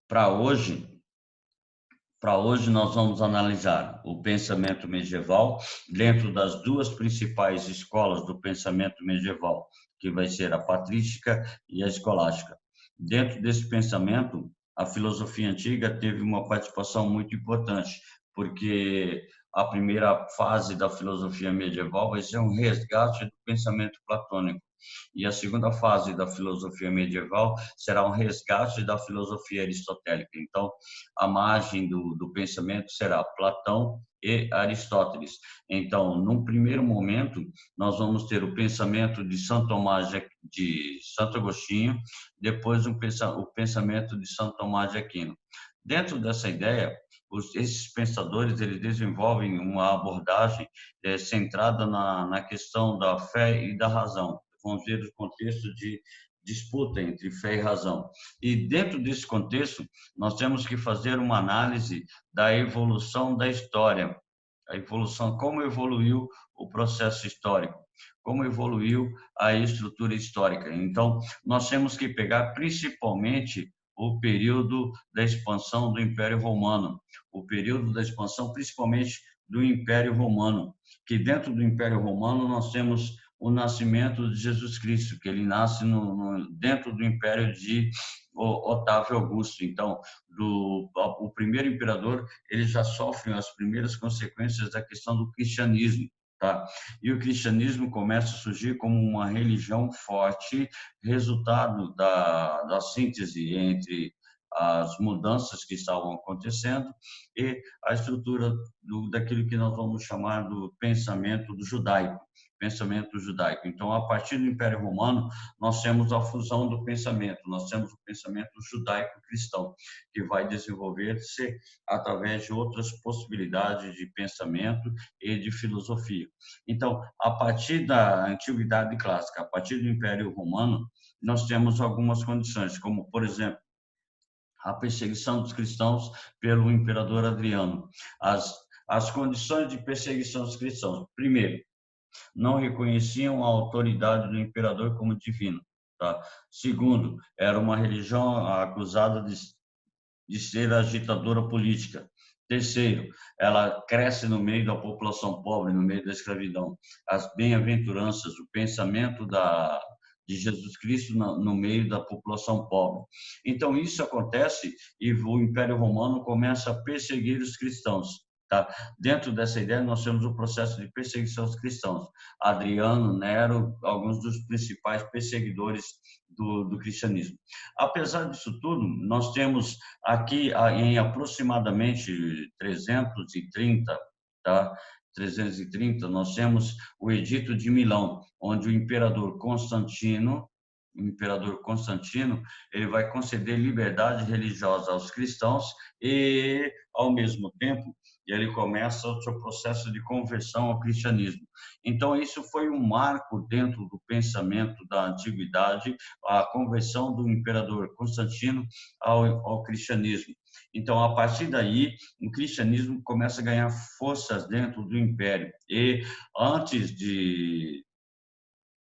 Para hoje, para hoje nós vamos analisar o pensamento medieval dentro das duas principais escolas do pensamento medieval, que vai ser a patrística e a escolástica. Dentro desse pensamento, a filosofia antiga teve uma participação muito importante, porque a primeira fase da filosofia medieval vai ser um resgate do pensamento platônico. E a segunda fase da filosofia medieval será um resgate da filosofia aristotélica. Então, a margem do pensamento será Platão e Aristóteles. Então, num primeiro momento, nós vamos ter o pensamento de Santo Tomás de Santo Agostinho, depois o pensamento de Santo Tomás de Aquino. Dentro dessa ideia, esses pensadores eles desenvolvem uma abordagem centrada na questão da fé e da razão. Vamos ver o contexto de disputa entre fé e razão. E dentro desse contexto, nós temos que fazer uma análise da evolução da história, a evolução, como evoluiu o processo histórico, como evoluiu a estrutura histórica. Então, nós temos que pegar principalmente o período da expansão do Império Romano, o período da expansão principalmente do Império Romano, que dentro do Império Romano nós temos o nascimento de Jesus Cristo, que ele nasce dentro do Império de Otávio Augusto. Então, o primeiro imperador, ele já sofre as primeiras consequências da questão do cristianismo. Tá? E o cristianismo começa a surgir como uma religião forte, resultado da síntese entre as mudanças que estavam acontecendo e a estrutura daquilo que nós vamos chamar do pensamento do judaico, pensamento judaico. Então, a partir do Império Romano, nós temos a fusão do pensamento, nós temos o pensamento judaico-cristão, que vai desenvolver-se através de outras possibilidades de pensamento e de filosofia. Então, a partir da Antiguidade Clássica, a partir do Império Romano, nós temos algumas condições, como, por exemplo, a perseguição dos cristãos pelo imperador Adriano. As condições de perseguição dos cristãos. Primeiro, não reconheciam a autoridade do imperador como divina. Tá? Segundo, era uma religião acusada de ser agitadora política. Terceiro, ela cresce no meio da população pobre, no meio da escravidão. As bem-aventuranças, o pensamento de Jesus Cristo no meio da população pobre. Então, isso acontece e o Império Romano começa a perseguir os cristãos. Tá? Dentro dessa ideia, nós temos o processo de perseguição aos cristãos. Adriano, Nero, alguns dos principais perseguidores do cristianismo. Apesar disso tudo, nós temos aqui em aproximadamente 330, tá? 330, nós temos o Edito de Milão, onde o imperador Constantino, ele vai conceder liberdade religiosa aos cristãos e, ao mesmo tempo, ele começa o seu processo de conversão ao cristianismo. Então, isso foi um marco dentro do pensamento da antiguidade, a conversão do imperador Constantino ao cristianismo. Então, a partir daí, o cristianismo começa a ganhar forças dentro do império. E antes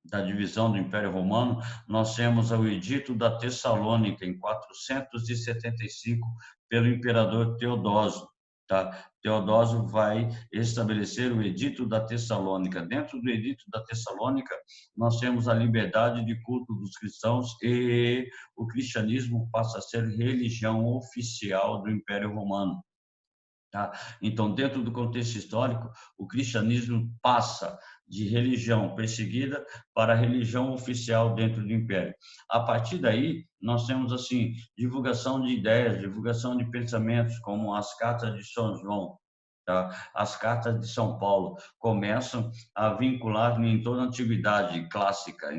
da divisão do Império Romano, nós temos o Edito da Tessalônica, em 475, pelo imperador Teodósio. Tá? Teodósio vai estabelecer o Edito da Tessalônica. Dentro do Edito da Tessalônica, nós temos a liberdade de culto dos cristãos e o cristianismo passa a ser religião oficial do Império Romano. Tá? Então, dentro do contexto histórico, o cristianismo passa de religião perseguida para religião oficial dentro do império. A partir daí, nós temos assim divulgação de ideias, divulgação de pensamentos, como as cartas de São João, tá? As cartas de São Paulo começam a vincular em toda a antiguidade clássica,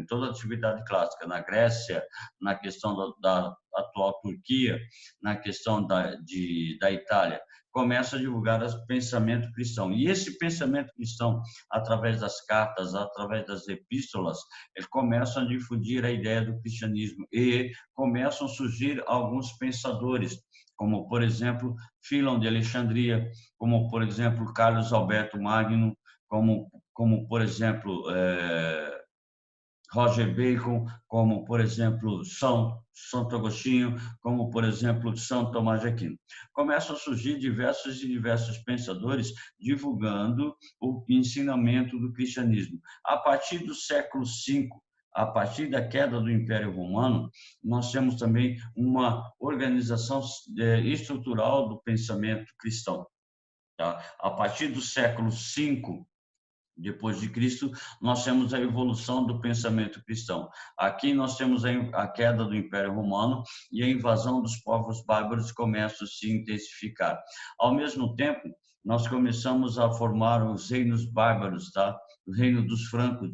na Grécia, na questão da atual Turquia, na questão da Itália, começa a divulgar o pensamento cristão. E esse pensamento cristão, através das cartas, através das epístolas, eles começam a difundir a ideia do cristianismo e começam a surgir alguns pensadores, como, por exemplo, Filon de Alexandria, como, por exemplo, Carlos Alberto Magno, como por exemplo, Roger Bacon, como, por exemplo, Santo Agostinho, como, por exemplo, São Tomás de Aquino. Começam a surgir diversos pensadores divulgando o ensinamento do cristianismo. A partir do século V, a partir da queda do Império Romano, nós temos também uma organização estrutural do pensamento cristão. Tá? A partir do século V depois de Cristo, nós temos a evolução do pensamento cristão. Aqui nós temos a queda do Império Romano e a invasão dos povos bárbaros começa a se intensificar. Ao mesmo tempo, nós começamos a formar os reinos bárbaros, tá? O reino dos francos.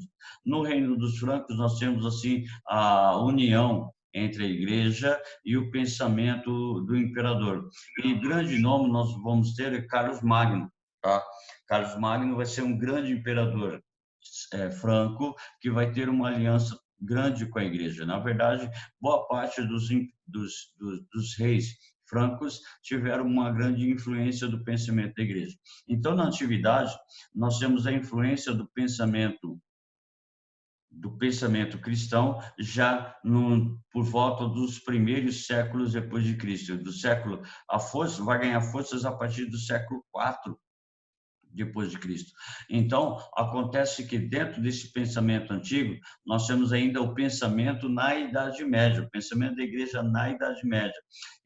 No reino dos francos, nós temos assim a união entre a igreja e o pensamento do imperador. E grande nome nós vamos ter é Carlos Magno, tá? Carlos Magno vai ser um grande imperador franco que vai ter uma aliança grande com a igreja. Na verdade, boa parte dos reis francos tiveram uma grande influência do pensamento da igreja. Então, na antiguidade, nós temos a influência do pensamento cristão já por volta dos primeiros séculos depois de Cristo. A força vai ganhar forças a partir do século IV depois de Cristo. Então, acontece que dentro desse pensamento antigo, nós temos ainda o pensamento na Idade Média, o pensamento da igreja na Idade Média.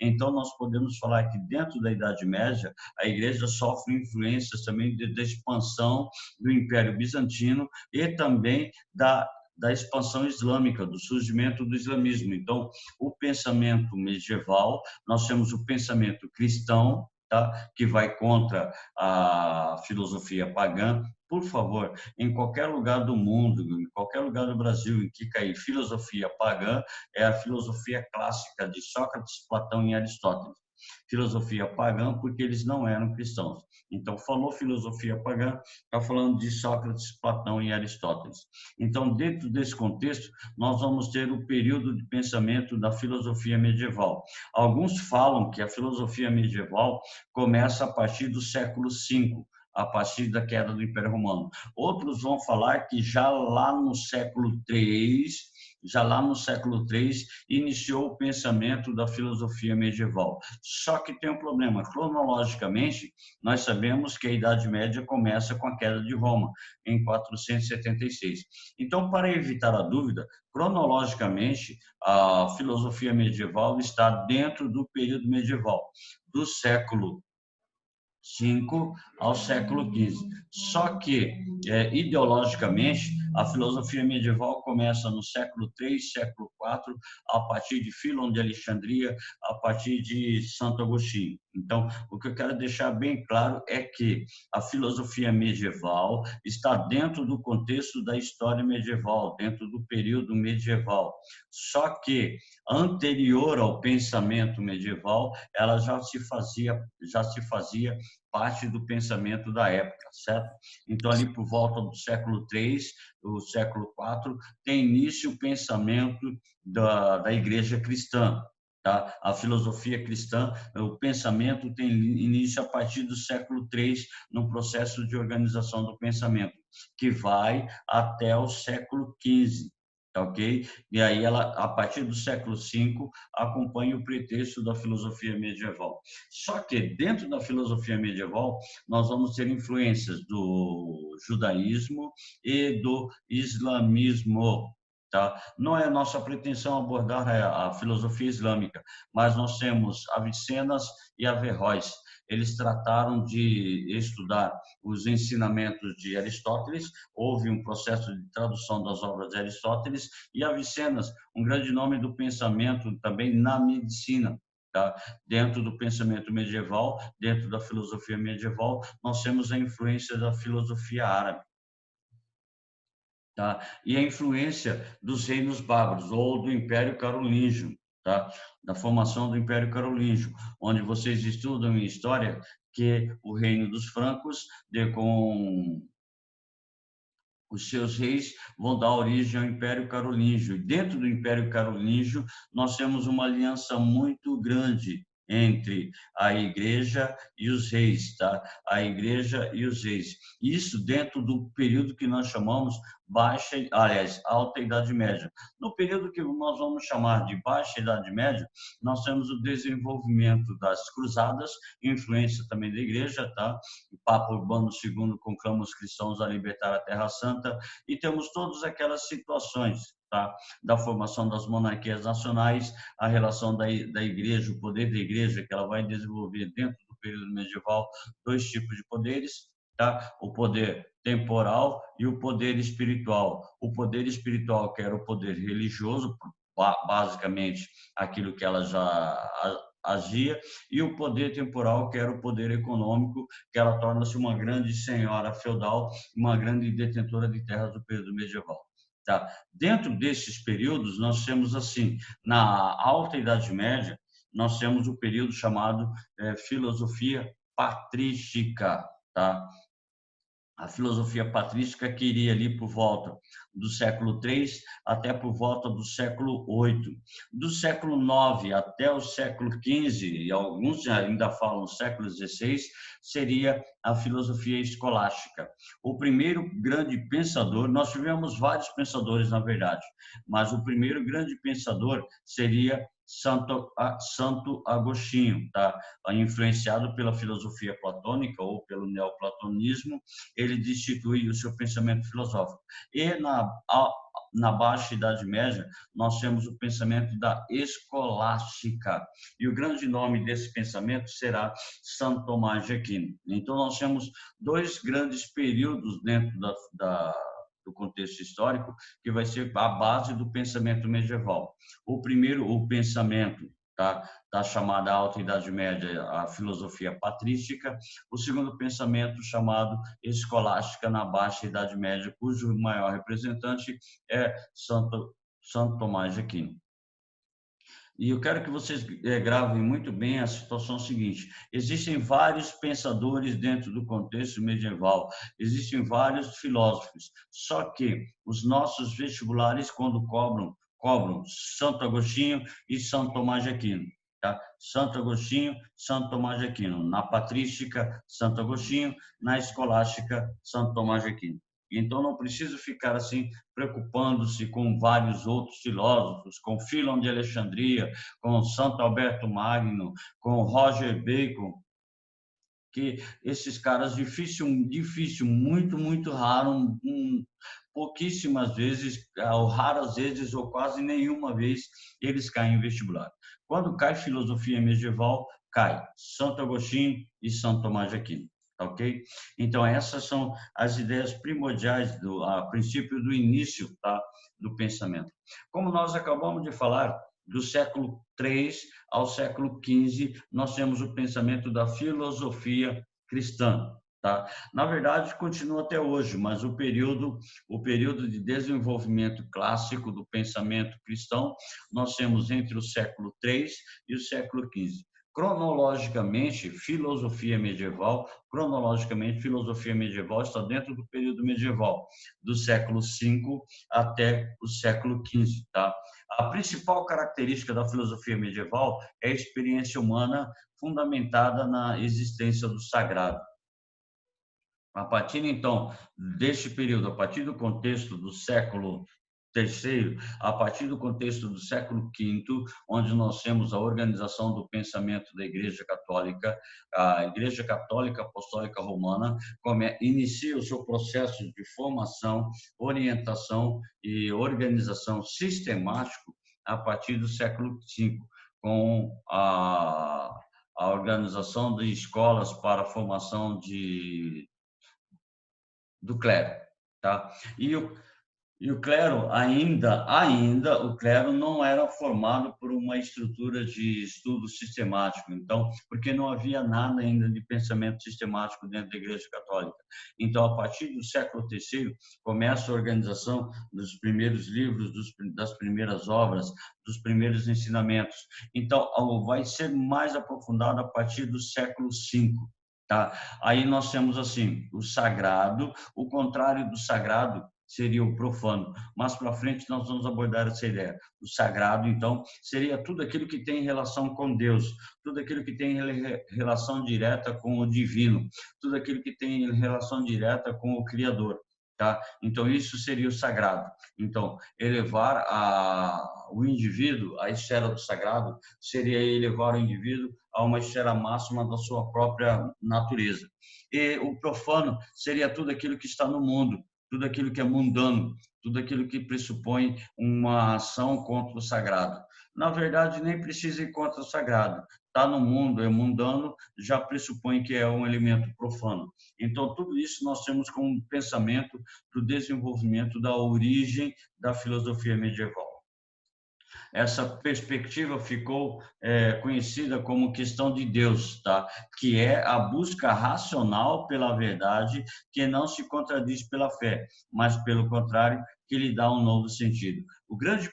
Então, nós podemos falar que dentro da Idade Média, a igreja sofre influências também da expansão do Império Bizantino e também da expansão islâmica, do surgimento do islamismo. Então, o pensamento medieval, nós temos o pensamento cristão, tá? Que vai contra a filosofia pagã. Por favor, em qualquer lugar do mundo, em qualquer lugar do Brasil em que cair filosofia pagã, é a filosofia clássica de Sócrates, Platão e Aristóteles. Filosofia pagã porque eles não eram cristãos. Então, falou filosofia pagã, está falando de Sócrates, Platão e Aristóteles. Então, dentro desse contexto, nós vamos ter o período de pensamento da filosofia medieval. Alguns falam que a filosofia medieval começa a partir do século V, a partir da queda do Império Romano. Outros vão falar que já lá no século III, iniciou o pensamento da filosofia medieval. Só que tem um problema. Cronologicamente, nós sabemos que a Idade Média começa com a queda de Roma, em 476. Então, para evitar a dúvida, cronologicamente, a filosofia medieval está dentro do período medieval, do século V ao século XV. Só que, ideologicamente, a filosofia medieval começa no século III, século IV, a partir de Filon de Alexandria, a partir de Santo Agostinho. Então, o que eu quero deixar bem claro é que a filosofia medieval está dentro do contexto da história medieval, dentro do período medieval. Só que, anterior ao pensamento medieval, ela já se fazia parte do pensamento da época, certo? Então, ali por volta do século III, do século IV, tem início o pensamento da igreja cristã, tá? A filosofia cristã, o pensamento tem início a partir do século III, no processo de organização do pensamento, que vai até o século XV. Ok? E aí ela, a partir do século V, acompanha o pretexto da filosofia medieval. Só que dentro da filosofia medieval, nós vamos ter influências do judaísmo e do islamismo. Tá? Não é nossa pretensão abordar a filosofia islâmica, mas nós temos Avicennas e Averroes. Eles trataram de estudar os ensinamentos de Aristóteles, houve um processo de tradução das obras de Aristóteles, e Avicennas, um grande nome do pensamento também na medicina. Tá? Dentro do pensamento medieval, dentro da filosofia medieval, nós temos a influência da filosofia árabe. Tá? E a influência dos reinos bárbaros ou do Império Carolíngio, tá? Da formação do Império Carolíngio, onde vocês estudam em história que o reino dos francos, com os seus reis, vão dar origem ao Império Carolíngio. Dentro do Império Carolíngio, nós temos uma aliança muito grande entre a igreja e os reis, tá? A igreja e os reis. Isso dentro do período que nós chamamos alta Idade Média. No período que nós vamos chamar de Baixa Idade Média, nós temos o desenvolvimento das cruzadas, influência também da igreja, tá? O Papa Urbano II conclama os cristãos a libertar a Terra Santa, e temos todas aquelas situações, tá? Da formação das monarquias nacionais, a relação da igreja, o poder da igreja, que ela vai desenvolver dentro do período medieval, dois tipos de poderes, tá? O poder temporal e o poder espiritual. O poder espiritual, que era o poder religioso, basicamente aquilo que ela já agia, e o poder temporal, que era o poder econômico, que ela torna-se uma grande senhora feudal, uma grande detentora de terras do período medieval. Tá? Dentro desses períodos, nós temos assim, na Alta Idade Média, nós temos o período chamado filosofia patrística, tá? A filosofia patrística que iria ali por volta do século III até por volta do século VIII. Do século IX até o século XV, e alguns ainda falam século XVI, seria a filosofia escolástica. O primeiro grande pensador, nós tivemos vários pensadores, na verdade, mas o primeiro grande pensador seria Santo Agostinho, tá? Influenciado pela filosofia platônica ou pelo neoplatonismo, ele destitui o seu pensamento filosófico. E na Baixa Idade Média, nós temos o pensamento da escolástica. E o grande nome desse pensamento será Santo Tomás de Aquino. Então, nós temos dois grandes períodos dentro do contexto histórico, que vai ser a base do pensamento medieval. O primeiro, o pensamento da chamada Alta Idade Média, a filosofia patrística. O segundo pensamento, chamado escolástica, na Baixa Idade Média, cujo maior representante é Santo Tomás de Aquino. E eu quero que vocês gravem muito bem a situação seguinte: existem vários pensadores dentro do contexto medieval, existem vários filósofos, só que os nossos vestibulares, quando cobram Santo Agostinho e Santo Tomás de Aquino. Tá? Santo Agostinho, Santo Tomás de Aquino. Na patrística, Santo Agostinho. Na escolástica, Santo Tomás de Aquino. Então, não preciso ficar assim preocupando-se com vários outros filósofos, com Filon de Alexandria, com Santo Alberto Magno, com Roger Bacon, que esses caras muito raro, pouquíssimas vezes, ou raras vezes, ou quase nenhuma vez, eles caem em vestibular. Quando cai filosofia medieval, cai Santo Agostinho e Santo Tomás de Aquino. Ok? Então, essas são as ideias primordiais, a princípio do início, tá, do pensamento. Como nós acabamos de falar, do século III ao século XV, nós temos o pensamento da filosofia cristã. Tá? Na verdade, continua até hoje, mas o período de desenvolvimento clássico do pensamento cristão, nós temos entre o século III e o século XV. Cronologicamente, filosofia medieval está dentro do período medieval, do século V até o século XV. Tá? A principal característica da filosofia medieval é a experiência humana fundamentada na existência do sagrado. A partir, então, deste período, a partir do contexto do século III, a partir do contexto do século V, onde nós temos a organização do pensamento da Igreja Católica, a Igreja Católica Apostólica Romana inicia o seu processo de formação, orientação e organização sistemático a partir do século V, com a organização de escolas para a formação do clero, tá? E o clero o clero não era formado por uma estrutura de estudo sistemático, então, porque não havia nada ainda de pensamento sistemático dentro da Igreja Católica. Então, a partir do século III, começa a organização dos primeiros livros, das primeiras obras, dos primeiros ensinamentos. Então, vai ser mais aprofundado a partir do século V. Tá? Aí nós temos assim o sagrado, o contrário do sagrado seria o profano. Mais para frente nós vamos abordar essa ideia. O sagrado, então, seria tudo aquilo que tem relação com Deus, tudo aquilo que tem relação direta com o divino, tudo aquilo que tem relação direta com o Criador. Tá? Então, isso seria o sagrado. Então, elevar o indivíduo à esfera do sagrado seria elevar o indivíduo a uma esfera máxima da sua própria natureza. E o profano seria tudo aquilo que está no mundo, tudo aquilo que é mundano, tudo aquilo que pressupõe uma ação contra o sagrado. Na verdade, nem precisa ir contra o sagrado. Está no mundo, é mundano, já pressupõe que é um elemento profano. Então, tudo isso nós temos como pensamento do desenvolvimento da origem da filosofia medieval. Essa perspectiva ficou conhecida como questão de Deus, tá? Que é a busca racional pela verdade, que não se contradiz pela fé, mas, pelo contrário, que lhe dá um novo sentido. O grande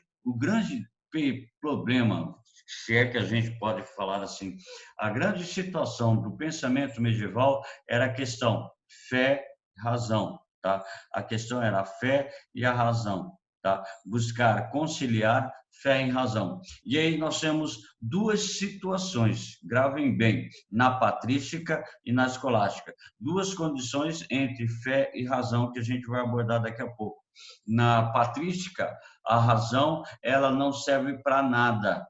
problema, se é que a gente pode falar assim, a grande situação do pensamento medieval era a questão fé-razão, tá? A questão era a fé e a razão, tá? Buscar conciliar fé e razão. E aí nós temos duas situações, gravem bem, na patrística e na escolástica, duas condições entre fé e razão que a gente vai abordar daqui a pouco. Na patrística, a razão, ela não serve para nada,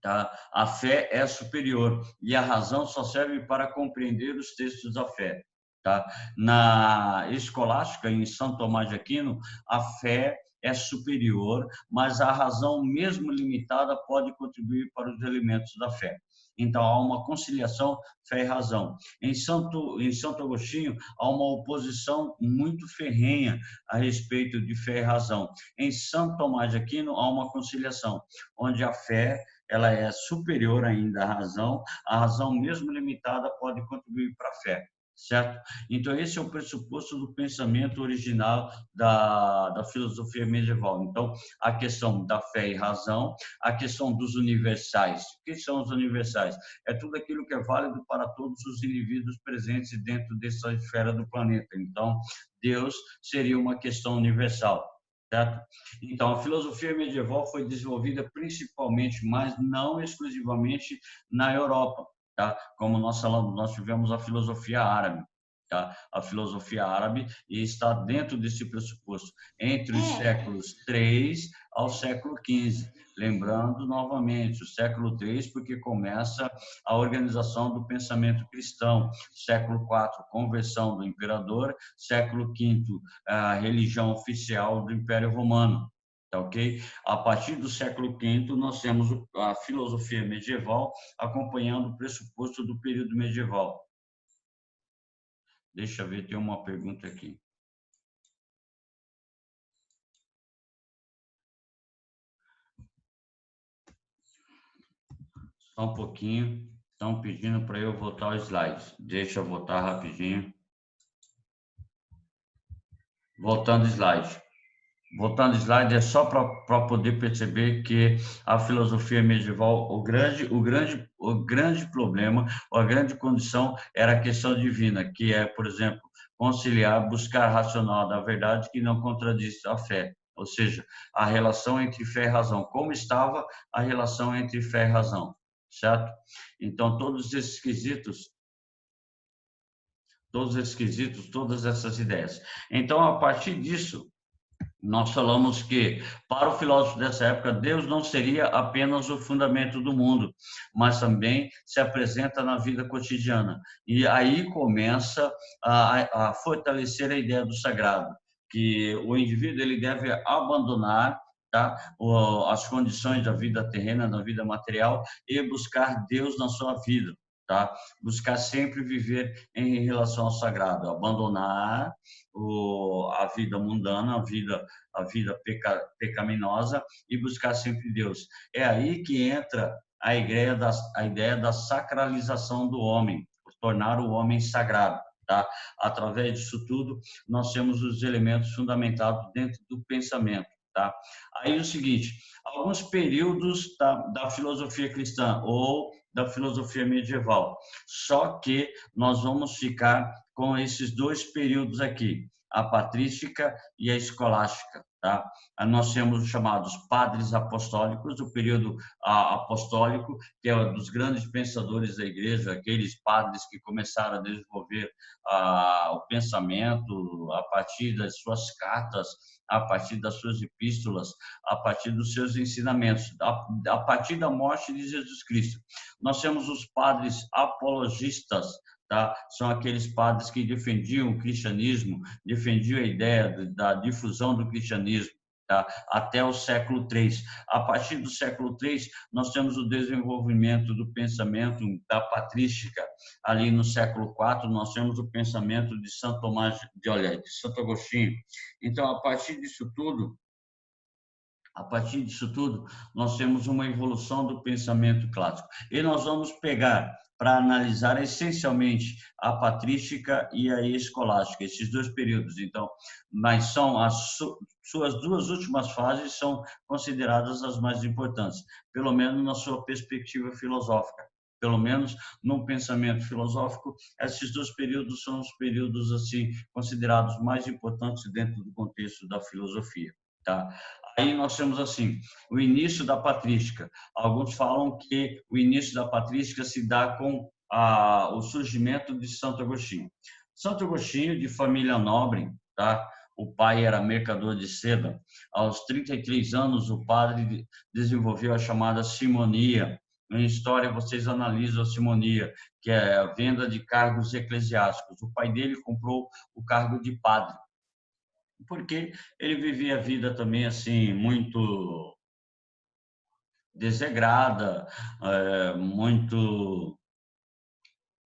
tá? A fé é superior e a razão só serve para compreender os textos da fé, tá? Na escolástica, em São Tomás de Aquino, a fé é superior, mas a razão, mesmo limitada, pode contribuir para os elementos da fé. Então, há uma conciliação fé e razão. Em Santo Agostinho, há uma oposição muito ferrenha a respeito de fé e razão. Em São Tomás de Aquino, há uma conciliação, onde a fé ela é superior ainda à razão, a razão, mesmo limitada, pode contribuir para a fé. Certo? Então, esse é o pressuposto do pensamento original da filosofia medieval. Então, a questão da fé e razão, a questão dos universais. O que são os universais? É tudo aquilo que é válido para todos os indivíduos presentes dentro dessa esfera do planeta. Então, Deus seria uma questão universal. Certo? Então, a filosofia medieval foi desenvolvida principalmente, mas não exclusivamente, na Europa. Tá? Como nós tivemos a filosofia árabe, tá? A filosofia árabe está dentro desse pressuposto, entre os séculos 3 ao século 15. Lembrando novamente, o século 3, porque começa a organização do pensamento cristão, século 4, conversão do imperador, século 5, a religião oficial do Império Romano. Tá, ok? A partir do século V, nós temos a filosofia medieval acompanhando o pressuposto do período medieval. Deixa eu ver, tem uma pergunta aqui. Só um pouquinho. Estão pedindo para eu voltar o slide. Deixa eu voltar rapidinho. Voltando o slide. Voltando ao slide, é só para poder perceber que a filosofia medieval, o grande problema, ou a grande condição era a questão divina, que é, por exemplo, conciliar, buscar racional da verdade que não contradiz a fé, ou seja, a relação entre fé e razão, como estava a relação entre fé e razão, certo? Então, todos esses quesitos, todas essas ideias. Então, a partir disso, nós falamos que, para o filósofo dessa época, Deus não seria apenas o fundamento do mundo, mas também se apresenta na vida cotidiana. E aí começa a fortalecer a ideia do sagrado, que o indivíduo ele deve abandonar, tá, as condições da vida terrena, da vida material, e buscar Deus na sua vida. Tá? Buscar sempre viver em relação ao sagrado, abandonar a vida mundana, a vida pecaminosa e buscar sempre Deus. É aí que entra a ideia da sacralização do homem, tornar o homem sagrado. Tá? Através disso tudo, nós temos os elementos fundamentados dentro do pensamento. Tá? Aí o seguinte, alguns períodos da filosofia cristã ou da filosofia medieval. Só que nós vamos ficar com esses dois períodos aqui. a patrística e a escolástica. Tá? Nós temos os chamados padres apostólicos, o período apostólico, que é um dos grandes pensadores da igreja, aqueles padres que começaram a desenvolver o pensamento a partir das suas cartas, a partir das suas epístolas, a partir dos seus ensinamentos, a partir da morte de Jesus Cristo. Nós temos os padres apologistas, tá? São aqueles padres que defendiam o cristianismo, defendiam a ideia da difusão do cristianismo, tá? Até o século III. A partir do século III, nós temos o desenvolvimento do pensamento da patrística. Ali no século IV, nós temos o pensamento de Santo Tomás de Santo Agostinho. Então, a partir disso tudo, nós temos uma evolução do pensamento clássico. E nós vamos pegar para analisar essencialmente a patrística e a escolástica, esses dois períodos. Então, mas são suas duas últimas fases são consideradas as mais importantes, pelo menos na sua perspectiva filosófica. Pelo menos no pensamento filosófico, esses dois períodos são os períodos assim considerados mais importantes dentro do contexto da filosofia, tá? Aí nós temos assim, o início da patrística. Alguns falam que o início da patrística se dá com o surgimento de Santo Agostinho. Santo Agostinho, de família nobre, tá? O pai era mercador de seda. Aos 33 anos, o padre desenvolveu a chamada simonia. Em história, vocês analisam a simonia, que é a venda de cargos eclesiásticos. O pai dele comprou o cargo de padre, porque ele vivia a vida também assim muito desregrada, muito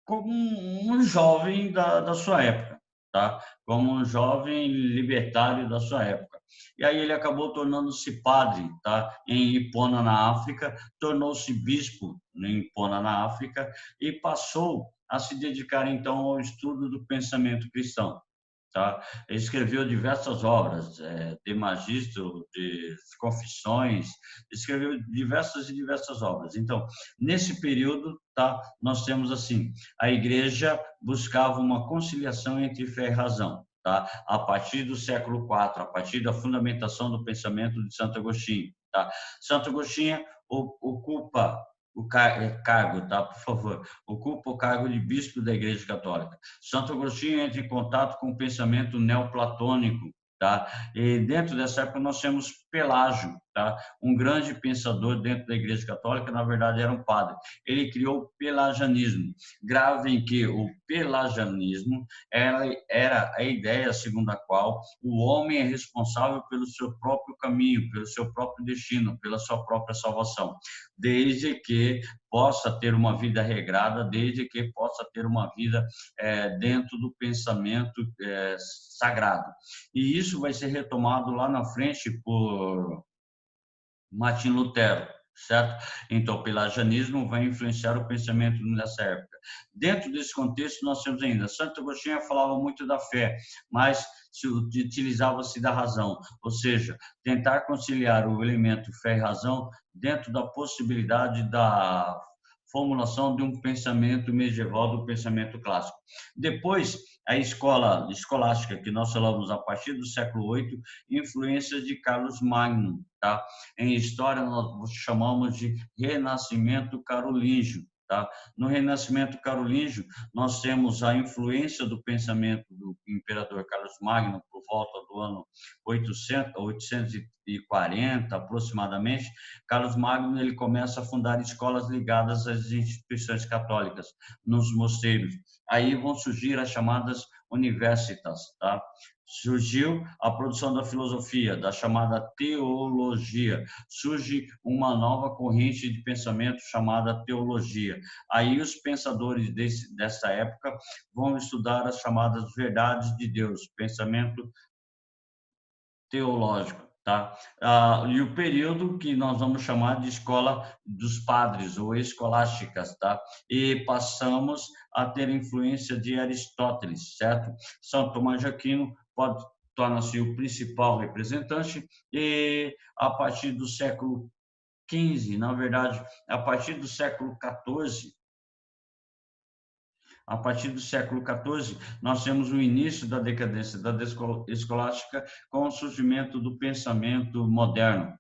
como um jovem da sua época, tá? Como um jovem libertário da sua época. E aí ele acabou tornando-se padre, tá? Em Hipona, na África, tornou-se bispo em Hipona, na África, e passou a se dedicar então ao estudo do pensamento cristão. Tá? Ele escreveu diversas obras, de Magistro, de Confissões, escreveu diversas obras. Então, nesse período, tá, nós temos assim, a igreja buscava uma conciliação entre fé e razão. Tá? A partir do século IV, a partir da fundamentação do pensamento de Santo Agostinho. Tá? Santo Agostinho ocupa o cargo, tá? Por favor, ocupa o cargo de bispo da Igreja Católica. Santo Agostinho entra em contato com o pensamento neoplatônico, tá? E dentro dessa época nós temos Pelágio, tá? Um grande pensador dentro da Igreja Católica, na verdade era um padre. Ele criou o pelagianismo. Gravem que o pelagianismo era a ideia segundo a qual o homem é responsável pelo seu próprio caminho, pelo seu próprio destino, pela sua própria salvação, desde que possa ter uma vida regrada, desde que possa ter uma vida dentro do pensamento sagrado. E isso vai ser retomado lá na frente por Martim Lutero, certo? Então, o pelagianismo vai influenciar o pensamento nessa época. Dentro desse contexto, nós temos ainda, Santo Agostinho falava muito da fé, mas utilizava-se da razão, ou seja, tentar conciliar o elemento fé e razão dentro da possibilidade da formulação de um pensamento medieval, do pensamento clássico. Depois, a escola escolástica, que nós falamos a partir do século VIII, influências de Carlos Magno, tá? Em história, nós chamamos de Renascimento Carolíngio. Tá? No Renascimento Carolíngio, nós temos a influência do pensamento do imperador Carlos Magno por volta do ano 840, aproximadamente. Carlos Magno ele começa a fundar escolas ligadas às instituições católicas, nos mosteiros. Aí vão surgir as chamadas universitas, tá? Surgiu a produção da filosofia, da chamada teologia. Surge uma nova corrente de pensamento chamada teologia. Aí os pensadores dessa época vão estudar as chamadas verdades de Deus, pensamento teológico. Tá? E o período que nós vamos chamar de escola dos padres ou escolásticas, tá? E passamos a ter influência de Aristóteles, certo? São Tomás de Aquino torna-se o principal representante e a partir do século XV, na verdade, a partir do século XIV, A partir do século XIV, nós temos o início da decadência da escolástica com o surgimento do pensamento moderno.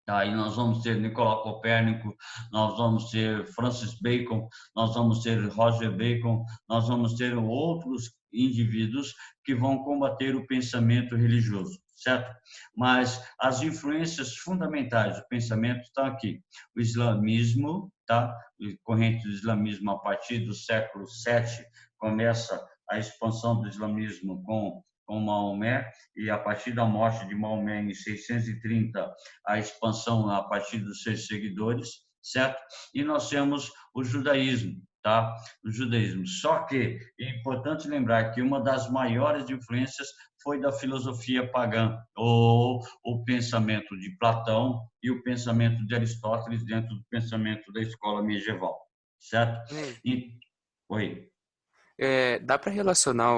Aí nós vamos ter Nicolau Copérnico, nós vamos ter Francis Bacon, nós vamos ter Roger Bacon, nós vamos ter outros indivíduos que vão combater o pensamento religioso, certo? Mas as influências fundamentais do pensamento estão aqui. O islamismo, tá? A corrente do islamismo a partir do século VII começa a expansão do islamismo com Maomé, e a partir da morte de Maomé em 630, a expansão a partir dos seus seguidores, certo? E nós temos o judaísmo, tá? O judaísmo. Só que é importante lembrar que uma das maiores influências foi da filosofia pagã, ou o pensamento de Platão e o pensamento de Aristóteles dentro do pensamento da escola medieval, certo? Hum. E, oi. Dá para relacionar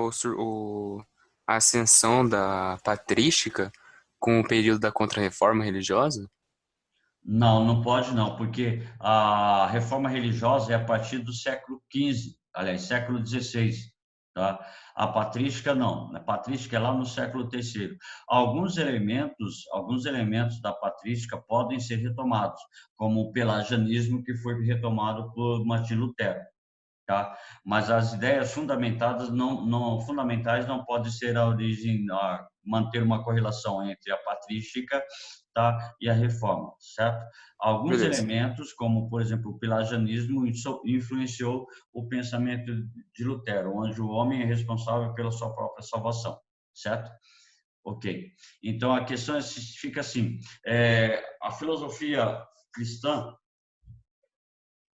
a ascensão da patrística com o período da Contra-Reforma religiosa? Não, não pode não, porque a reforma religiosa é a partir do século XV, aliás, século XVI, tá? A patrística não, a patrística é lá no século III. Alguns elementos da patrística podem ser retomados, como o pelagianismo que foi retomado por Martim Lutero, tá? Mas as ideias fundamentais não pode ser a origem, manter uma correlação entre a patrística, tá, e a reforma, certo? Alguns Beleza. elementos, como por exemplo o pelagianismo, influenciou o pensamento de Lutero, onde o homem é responsável pela sua própria salvação, certo? Ok. Então a questão fica assim: a filosofia cristã,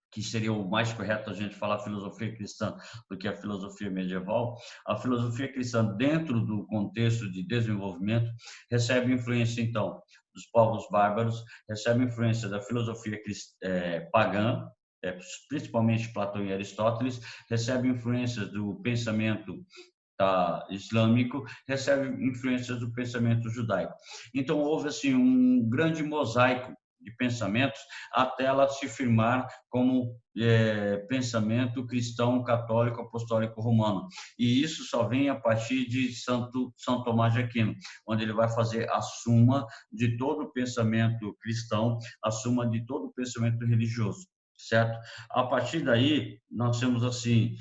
que seria o mais correto a gente falar filosofia cristã do que a filosofia medieval, a filosofia cristã, dentro do contexto de desenvolvimento, recebe influência, então, dos povos bárbaros, recebe influência da filosofia pagã, principalmente Platão e Aristóteles, recebe influências do pensamento islâmico, recebe influências do pensamento judaico. Então, houve assim um grande mosaico de pensamentos até ela se firmar como pensamento cristão, católico, apostólico romano. E isso só vem a partir de São Tomás de Aquino, onde ele vai fazer a suma de todo o pensamento cristão, a suma de todo o pensamento religioso, certo? A partir daí, nós temos assim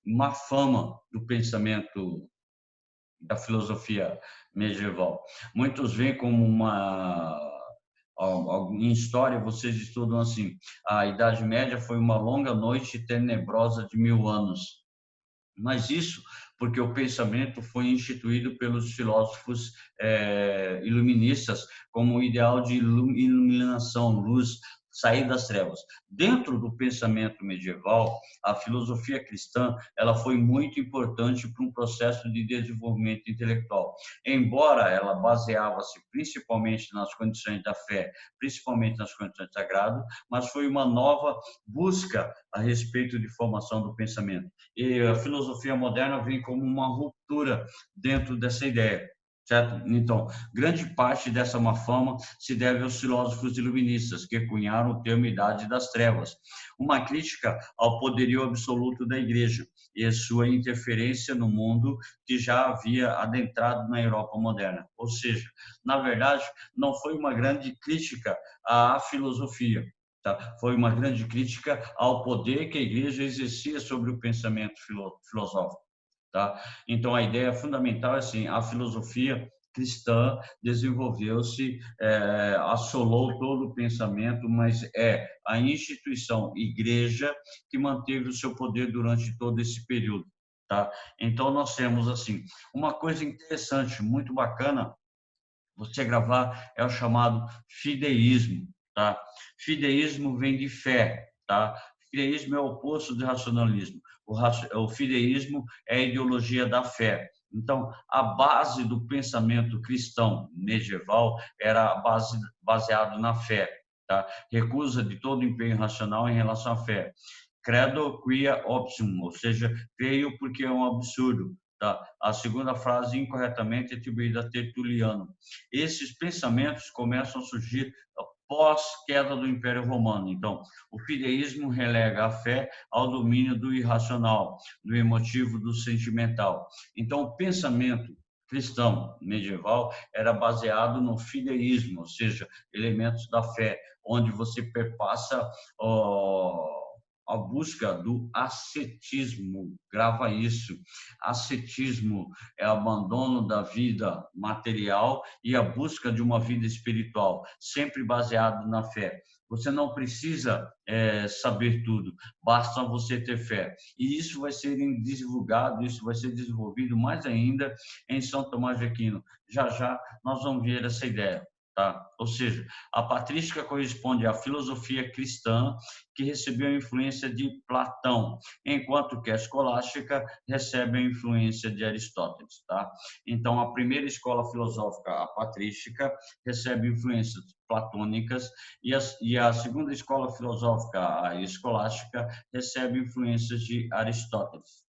uma fama do pensamento da filosofia medieval. Muitos veem como em história vocês estudam assim: a Idade Média foi uma longa noite tenebrosa de 1000 anos. Mas isso porque o pensamento foi instituído pelos filósofos iluministas como o ideal de iluminação, luz, sair das trevas. Dentro do pensamento medieval, a filosofia cristã ela foi muito importante para um processo de desenvolvimento intelectual. Embora ela baseava-se principalmente nas condições da fé, principalmente nas condições sagradas, mas foi uma nova busca a respeito de formação do pensamento. E a filosofia moderna vem como uma ruptura dentro dessa ideia, certo? Então, grande parte dessa má fama se deve aos filósofos iluministas, que cunharam o termo Idade das Trevas, uma crítica ao poderio absoluto da Igreja e a sua interferência no mundo que já havia adentrado na Europa moderna. Ou seja, na verdade, não foi uma grande crítica à filosofia, tá? Foi uma grande crítica ao poder que a Igreja exercia sobre o pensamento filosófico, tá? Então, a ideia fundamental é assim: a filosofia cristã desenvolveu-se, assolou todo o pensamento, mas é a instituição igreja que manteve o seu poder durante todo esse período, tá? Então, nós temos assim uma coisa interessante, muito bacana você gravar, é o chamado fideísmo, tá? Fideísmo vem de fé, tá? Fideísmo é o oposto do racionalismo. O fideísmo é a ideologia da fé. Então, a base do pensamento cristão medieval era baseado na fé, tá? Recusa de todo empenho racional em relação à fé. Credo quia optimum, ou seja, creio porque é um absurdo. Tá? A segunda frase incorretamente atribuída a Tertuliano. Esses pensamentos começam a surgir pós-queda do Império Romano. Então, o fideísmo relega a fé ao domínio do irracional, do emotivo, do sentimental. Então, o pensamento cristão medieval era baseado no fideísmo, ou seja, elementos da fé, onde você perpassa a busca do ascetismo. Grava isso. Ascetismo é abandono da vida material e a busca de uma vida espiritual, sempre baseado na fé. Você não precisa saber tudo, basta você ter fé. E isso vai ser divulgado, isso vai ser desenvolvido mais ainda em São Tomás de Aquino. Já já nós vamos ver essa ideia. Tá? Ou seja, a patrística corresponde à filosofia cristã que recebeu a influência de Platão, enquanto que a escolástica recebe a influência de Aristóteles. Tá? Então, a primeira escola filosófica, a patrística, recebe influências platônicas e a segunda escola filosófica, a escolástica, recebe influências de Aristóteles.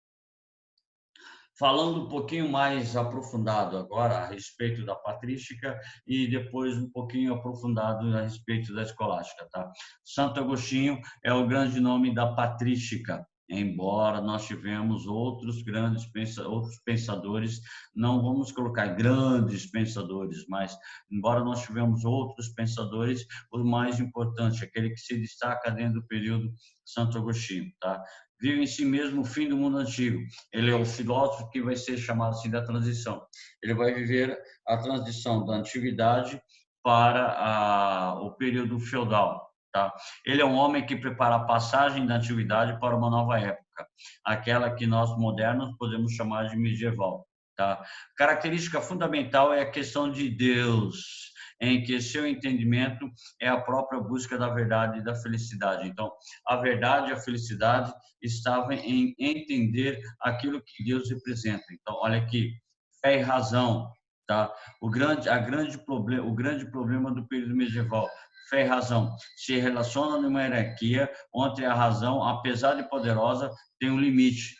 Falando um pouquinho mais aprofundado agora a respeito da patrística e depois um pouquinho aprofundado a respeito da escolástica, tá? Santo Agostinho é o grande nome da patrística, embora nós tivemos outros grandes outros pensadores, não vamos colocar grandes pensadores, mas embora nós tivemos outros pensadores, o mais importante, aquele que se destaca dentro do período Santo Agostinho, tá? Viu em si mesmo o fim do mundo antigo. Ele é o filósofo que vai ser chamado assim da transição. Ele vai viver a transição da antiguidade para o período feudal. Tá? Ele é um homem que prepara a passagem da antiguidade para uma nova época, aquela que nós modernos podemos chamar de medieval. Tá? Característica fundamental é a questão de Deus, em que seu entendimento é a própria busca da verdade e da felicidade. Então, a verdade e a felicidade estavam em entender aquilo que Deus representa. Então, olha aqui, fé e razão, tá? O grande problema do período medieval, fé e razão, se relacionam numa hierarquia onde a razão, apesar de poderosa, tem um limite,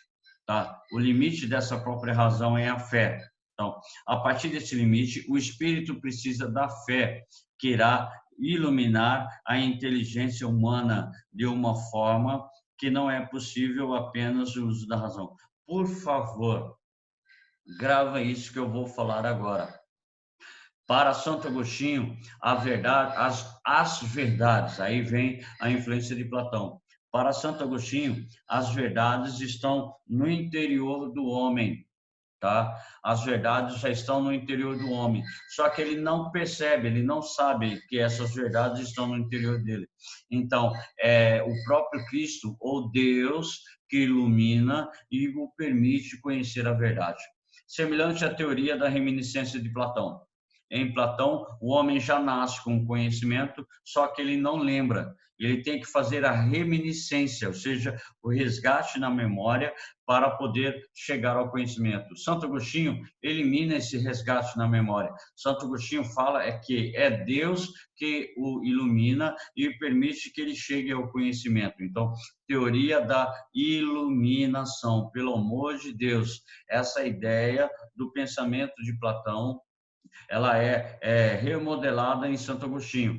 tá? O limite dessa própria razão é a fé. Então, a partir desse limite, o espírito precisa da fé, que irá iluminar a inteligência humana de uma forma que não é possível apenas o uso da razão. Por favor, grava isso que eu vou falar agora. Para Santo Agostinho, a verdade, as verdades, aí vem a influência de Platão. Para Santo Agostinho, as verdades estão no interior do homem. Tá? As verdades já estão no interior do homem, só que ele não percebe, ele não sabe que essas verdades estão no interior dele. Então, é o próprio Cristo ou Deus que ilumina e o permite conhecer a verdade. Semelhante à teoria da reminiscência de Platão. Em Platão, o homem já nasce com conhecimento, só que ele não lembra. Ele tem que fazer a reminiscência, ou seja, o resgate na memória para poder chegar ao conhecimento. Santo Agostinho elimina esse resgate na memória. Santo Agostinho fala que é Deus que o ilumina e permite que ele chegue ao conhecimento. Então, teoria da iluminação, pelo amor de Deus, essa ideia do pensamento de Platão, ela é remodelada em Santo Agostinho.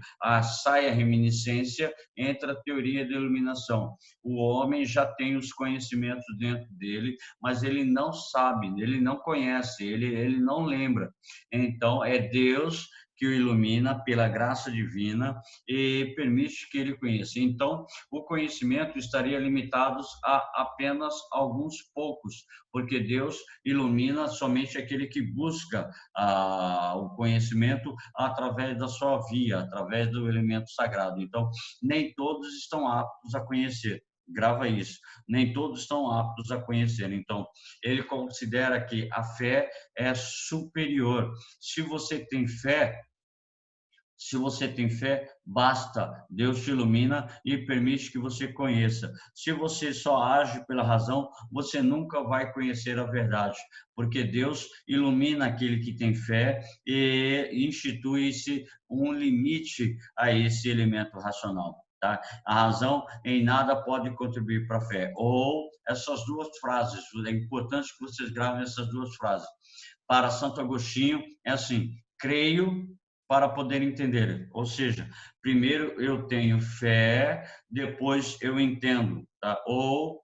Sai a reminiscência, entra a teoria da iluminação. O homem já tem os conhecimentos dentro dele, mas ele não sabe, ele não conhece, ele não lembra. Então, é Deus que o ilumina pela graça divina e permite que ele conheça. Então, o conhecimento estaria limitado a apenas alguns poucos, porque Deus ilumina somente aquele que busca o conhecimento através da sua via, através do elemento sagrado. Então, nem todos estão aptos a conhecer. Grava isso. Nem todos estão aptos a conhecer. Então, ele considera que a fé é superior. Se você tem fé, basta. Deus te ilumina e permite que você conheça. Se você só age pela razão, você nunca vai conhecer a verdade, porque Deus ilumina aquele que tem fé e institui-se um limite a esse elemento racional. Tá? A razão em nada pode contribuir para a fé. Ou essas duas frases, é importante que vocês gravem essas duas frases. Para Santo Agostinho, é assim: creio para poder entender. Ou seja, primeiro eu tenho fé, depois eu entendo, tá? Ou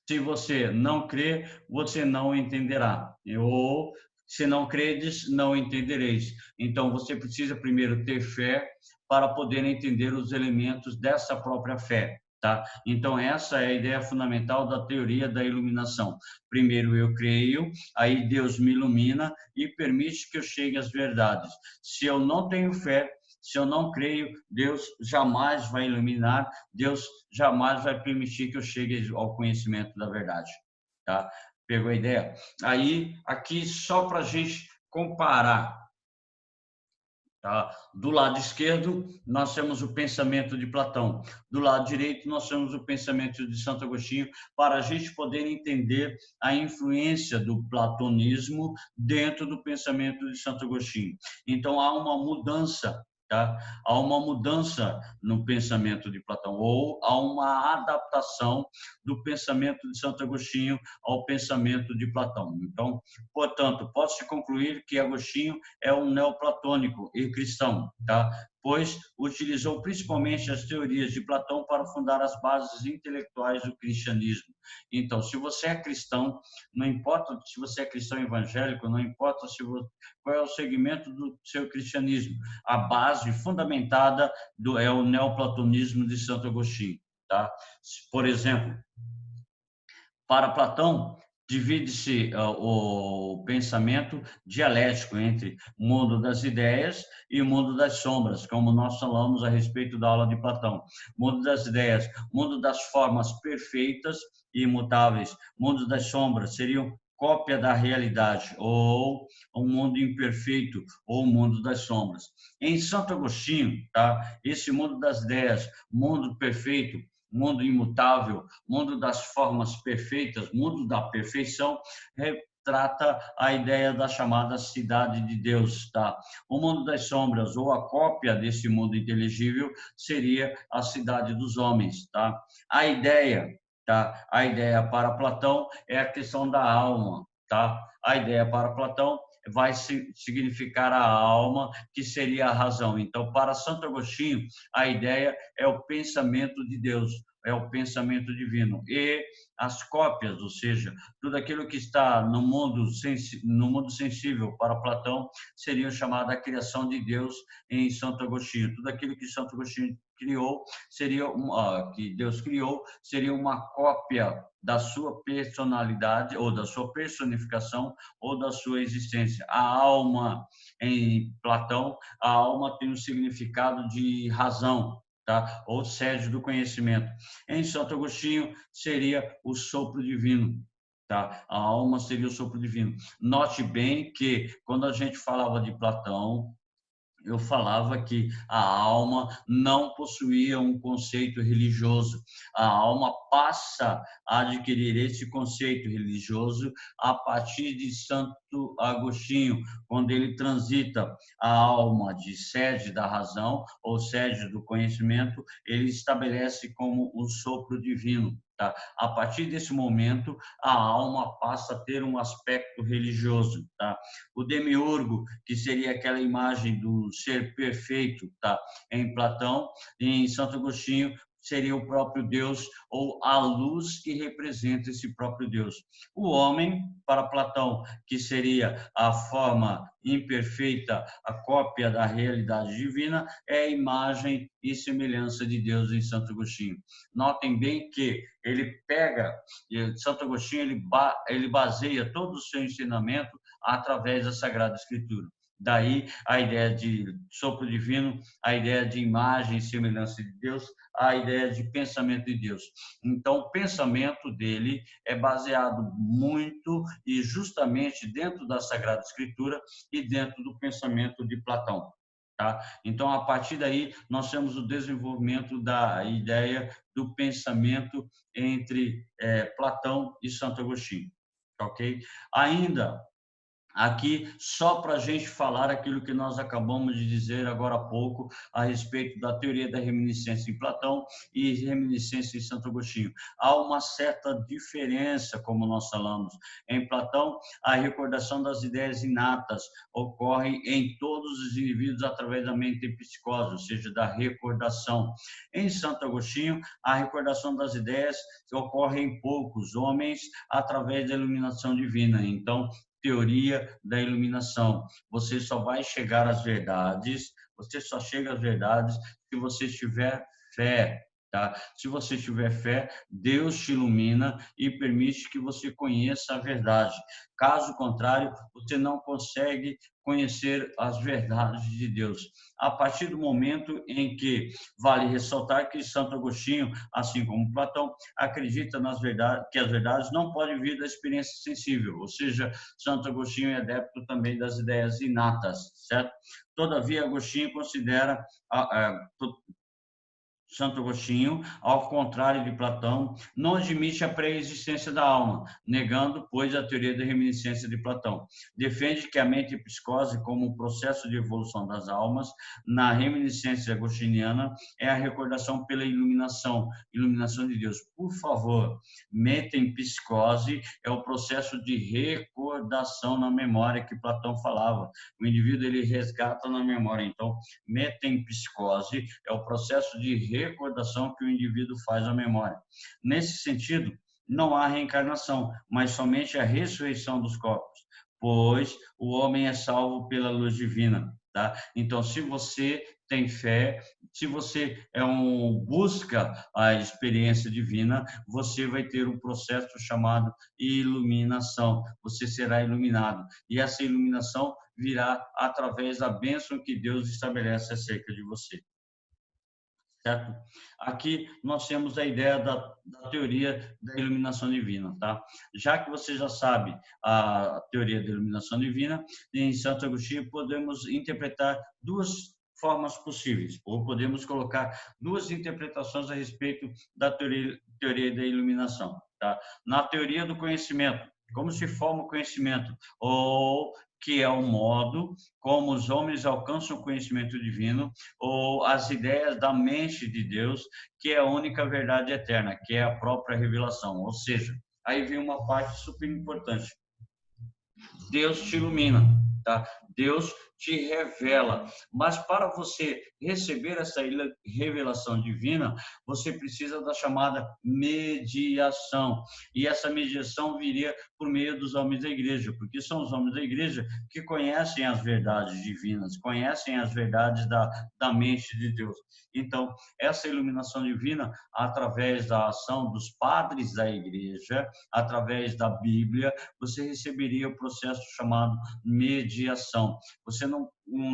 se você não crê, você não entenderá. Ou se não credes, não entendereis. Então você precisa primeiro ter fé para poder entender os elementos dessa própria fé. Tá? Então, essa é a ideia fundamental da teoria da iluminação. Primeiro eu creio, aí Deus me ilumina e permite que eu chegue às verdades. Se eu não tenho fé, se eu não creio, Deus jamais vai iluminar, Deus jamais vai permitir que eu chegue ao conhecimento da verdade. Tá? Pegou a ideia? Aí, aqui, só para a gente comparar. Tá? Do lado esquerdo, nós temos o pensamento de Platão. Do lado direito, nós temos o pensamento de Santo Agostinho, para a gente poder entender a influência do platonismo dentro do pensamento de Santo Agostinho. Então, há uma mudança. Tá? Há uma mudança no pensamento de Platão, ou há uma adaptação do pensamento de Santo Agostinho ao pensamento de Platão. Então, portanto, pode-se concluir que Agostinho é um neoplatônico e cristão, tá? Pois utilizou principalmente as teorias de Platão para fundar as bases intelectuais do cristianismo. Então, se você é cristão, não importa se você é cristão evangélico, não importa qual é o segmento do seu cristianismo, a base fundamentada é o neoplatonismo de Santo Agostinho, tá? Por exemplo, para Platão, divide-se o pensamento dialético entre o mundo das ideias e o mundo das sombras, como nós falamos a respeito da aula de Platão. Mundo das ideias, mundo das formas perfeitas e imutáveis, mundo das sombras seriam cópia da realidade, ou um mundo imperfeito, ou o mundo das sombras. Em Santo Agostinho, tá? Esse mundo das ideias, mundo perfeito, mundo imutável, mundo das formas perfeitas, mundo da perfeição, retrata a ideia da chamada cidade de Deus, tá? O mundo das sombras, ou a cópia desse mundo inteligível, seria a cidade dos homens, tá? A ideia, tá? A ideia para Platão é a questão da alma, tá? A ideia para Platão vai significar a alma, que seria a razão. Então, para Santo Agostinho, a ideia é o pensamento de Deus, é o pensamento divino. E as cópias, ou seja, tudo aquilo que está no mundo sensível para Platão, seria chamada a criação de Deus em Santo Agostinho. Tudo aquilo que Santo Agostinho criou, que Deus criou, seria uma cópia da sua personalidade, ou da sua personificação, ou da sua existência. A alma, em Platão, a alma tem um significado de razão, tá? Ou sede do conhecimento. Em Santo Agostinho, seria o sopro divino. Tá? A alma seria o sopro divino. Note bem que, quando a gente falava de Platão, eu falava que a alma não possuía um conceito religioso. A alma passa a adquirir esse conceito religioso a partir de Santo Agostinho, quando ele transita a alma de sede da razão ou sede do conhecimento, ele estabelece como um sopro divino. Tá? A partir desse momento, a alma passa a ter um aspecto religioso. Tá? O demiurgo, que seria aquela imagem do ser perfeito, tá? Em Platão, em Santo Agostinho, seria o próprio Deus, ou a luz que representa esse próprio Deus. O homem, para Platão, que seria a forma imperfeita, a cópia da realidade divina, é a imagem e semelhança de Deus em Santo Agostinho. Notem bem que ele pega, Santo Agostinho, ele baseia todo o seu ensinamento através da Sagrada Escritura. Daí a ideia de sopro divino, a ideia de imagem e semelhança de Deus, a ideia de pensamento de Deus. Então, o pensamento dele é baseado muito e justamente dentro da Sagrada Escritura e dentro do pensamento de Platão. Tá? Então, a partir daí, nós temos o desenvolvimento da ideia do pensamento entre Platão e Santo Agostinho. Ok? Ainda aqui só para a gente falar aquilo que nós acabamos de dizer agora há pouco a respeito da teoria da reminiscência em Platão e reminiscência em Santo Agostinho. Há uma certa diferença, como nós falamos. Em Platão, a recordação das ideias inatas ocorre em todos os indivíduos através da mente e psicose, ou seja, da recordação. Em Santo Agostinho, a recordação das ideias ocorre em poucos homens através da iluminação divina. Então, teoria da iluminação. Você só vai chegar às verdades, você só chega às verdades se você tiver fé, tá? Se você tiver fé, Deus te ilumina e permite que você conheça a verdade. Caso contrário, você não consegue conhecer as verdades de Deus. A partir do momento em que, vale ressaltar que Santo Agostinho, assim como Platão, acredita nas verdades, que as verdades não podem vir da experiência sensível, ou seja, Santo Agostinho é adepto também das ideias inatas, certo? Todavia, Agostinho considera Santo Agostinho, ao contrário de Platão, não admite a pré-existência da alma, negando, pois, a teoria da reminiscência de Platão. Defende que a mente e a psicose, como um processo de evolução das almas, na reminiscência agostiniana, é a recordação pela iluminação, iluminação de Deus. Por favor, mente em psicose é o processo de recordação na memória que Platão falava. O indivíduo, ele resgata na memória. Então, mente em psicose é o processo de recordação que o indivíduo faz à memória. Nesse sentido, não há reencarnação, mas somente a ressurreição dos corpos, pois o homem é salvo pela luz divina, tá? Então, se você tem fé, se você busca a experiência divina, você vai ter um processo chamado iluminação. Você será iluminado. E essa iluminação virá através da bênção que Deus estabelece acerca de você. Certo? Aqui nós temos a ideia da teoria da iluminação divina, tá? Já que você já sabe a teoria da iluminação divina, em Santo Agostinho podemos interpretar duas formas possíveis, ou podemos colocar duas interpretações a respeito da teoria da iluminação, tá? Na teoria do conhecimento, como se forma o conhecimento, ou que é o modo como os homens alcançam o conhecimento divino, ou as ideias da mente de Deus, que é a única verdade eterna, que é a própria revelação. Ou seja, aí vem uma parte super importante. Deus te ilumina, tá? Deus te revela. Mas para você receber essa revelação divina, você precisa da chamada mediação. E essa mediação viria por meio dos homens da igreja, porque são os homens da igreja que conhecem as verdades divinas, conhecem as verdades da mente de Deus. Então, essa iluminação divina, através da ação dos padres da igreja, através da Bíblia, você receberia o processo chamado mediação. Você não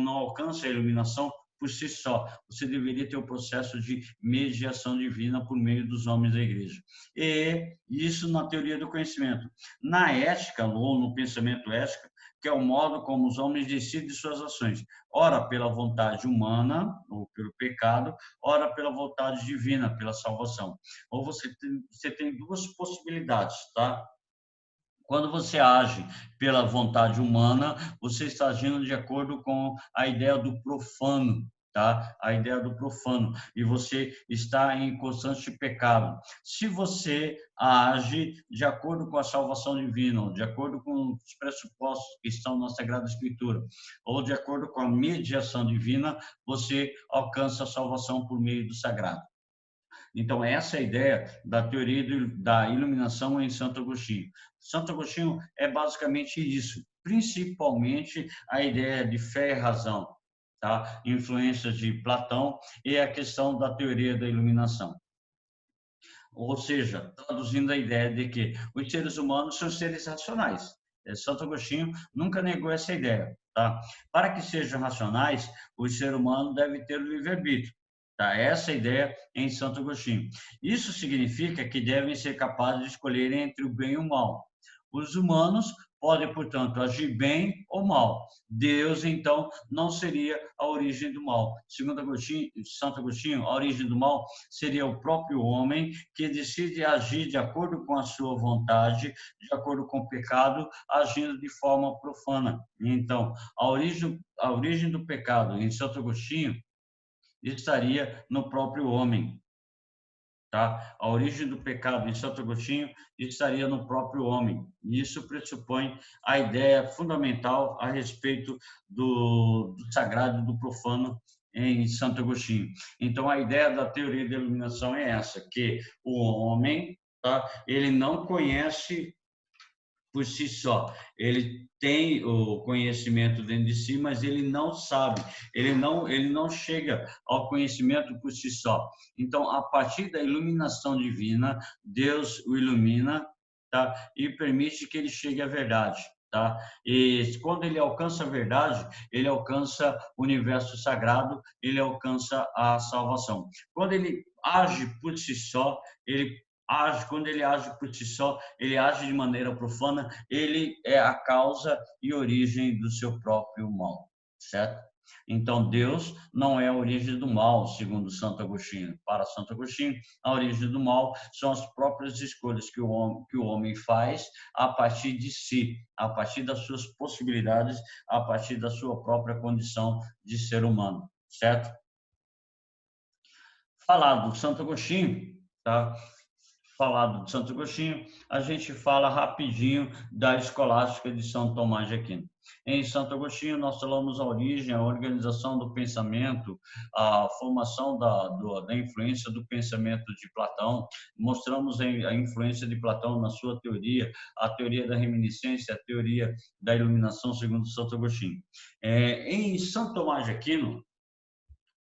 alcança a iluminação por si só. Você deveria ter o processo de mediação divina por meio dos homens da igreja. E isso na teoria do conhecimento. Na ética, ou no pensamento ético, que é o modo como os homens decidem suas ações. Ora pela vontade humana, ou pelo pecado, ora pela vontade divina, pela salvação. Ou você tem duas possibilidades, tá? Quando você age pela vontade humana, você está agindo de acordo com a ideia do profano, tá? A ideia do profano. E você está em constante pecado. Se você age de acordo com a salvação divina, de acordo com os pressupostos que estão na Sagrada Escritura, ou de acordo com a mediação divina, você alcança a salvação por meio do sagrado. Então, essa é a ideia da teoria da iluminação em Santo Agostinho. Santo Agostinho é basicamente isso, principalmente a ideia de fé e razão, tá? Influências de Platão e a questão da teoria da iluminação. Ou seja, traduzindo a ideia de que os seres humanos são seres racionais. Santo Agostinho nunca negou essa ideia, tá? Para que sejam racionais, o ser humano deve ter o livre-arbítrio. Tá? Essa é a ideia em Santo Agostinho. Isso significa que devem ser capazes de escolher entre o bem e o mal. Os humanos pode, portanto, agir bem ou mal. Deus, então, não seria a origem do mal. Segundo Santo Agostinho, a origem do mal seria o próprio homem que decide agir de acordo com a sua vontade, de acordo com o pecado, agindo de forma profana. Então, a origem do pecado em Santo Agostinho estaria no próprio homem. Tá? A origem do pecado em Santo Agostinho estaria no próprio homem. Isso pressupõe a ideia fundamental a respeito do sagrado e do profano em Santo Agostinho. Então, a ideia da teoria da iluminação é essa, que o homem, tá, ele não conhece por si só. Ele tem o conhecimento dentro de si, mas ele não sabe, ele não chega ao conhecimento por si só. Então, a partir da iluminação divina, Deus o ilumina, tá? E permite que ele chegue à verdade. Tá? E quando ele alcança a verdade, ele alcança o universo sagrado, ele alcança a salvação. Quando ele age por si só, quando ele age por si só, ele age de maneira profana, ele é a causa e origem do seu próprio mal, certo? Então, Deus não é a origem do mal, segundo Santo Agostinho. Para Santo Agostinho, a origem do mal são as próprias escolhas que o homem faz a partir de si, a partir das suas possibilidades, a partir da sua própria condição de ser humano, certo? Falado do Santo Agostinho, tá? Falado de Santo Agostinho, a gente fala rapidinho da escolástica de São Tomás de Aquino. Em Santo Agostinho, nós falamos a origem, a organização do pensamento, a formação da influência do pensamento de Platão, mostramos a influência de Platão na sua teoria, a teoria da reminiscência, a teoria da iluminação, segundo Santo Agostinho. Em São Tomás de Aquino,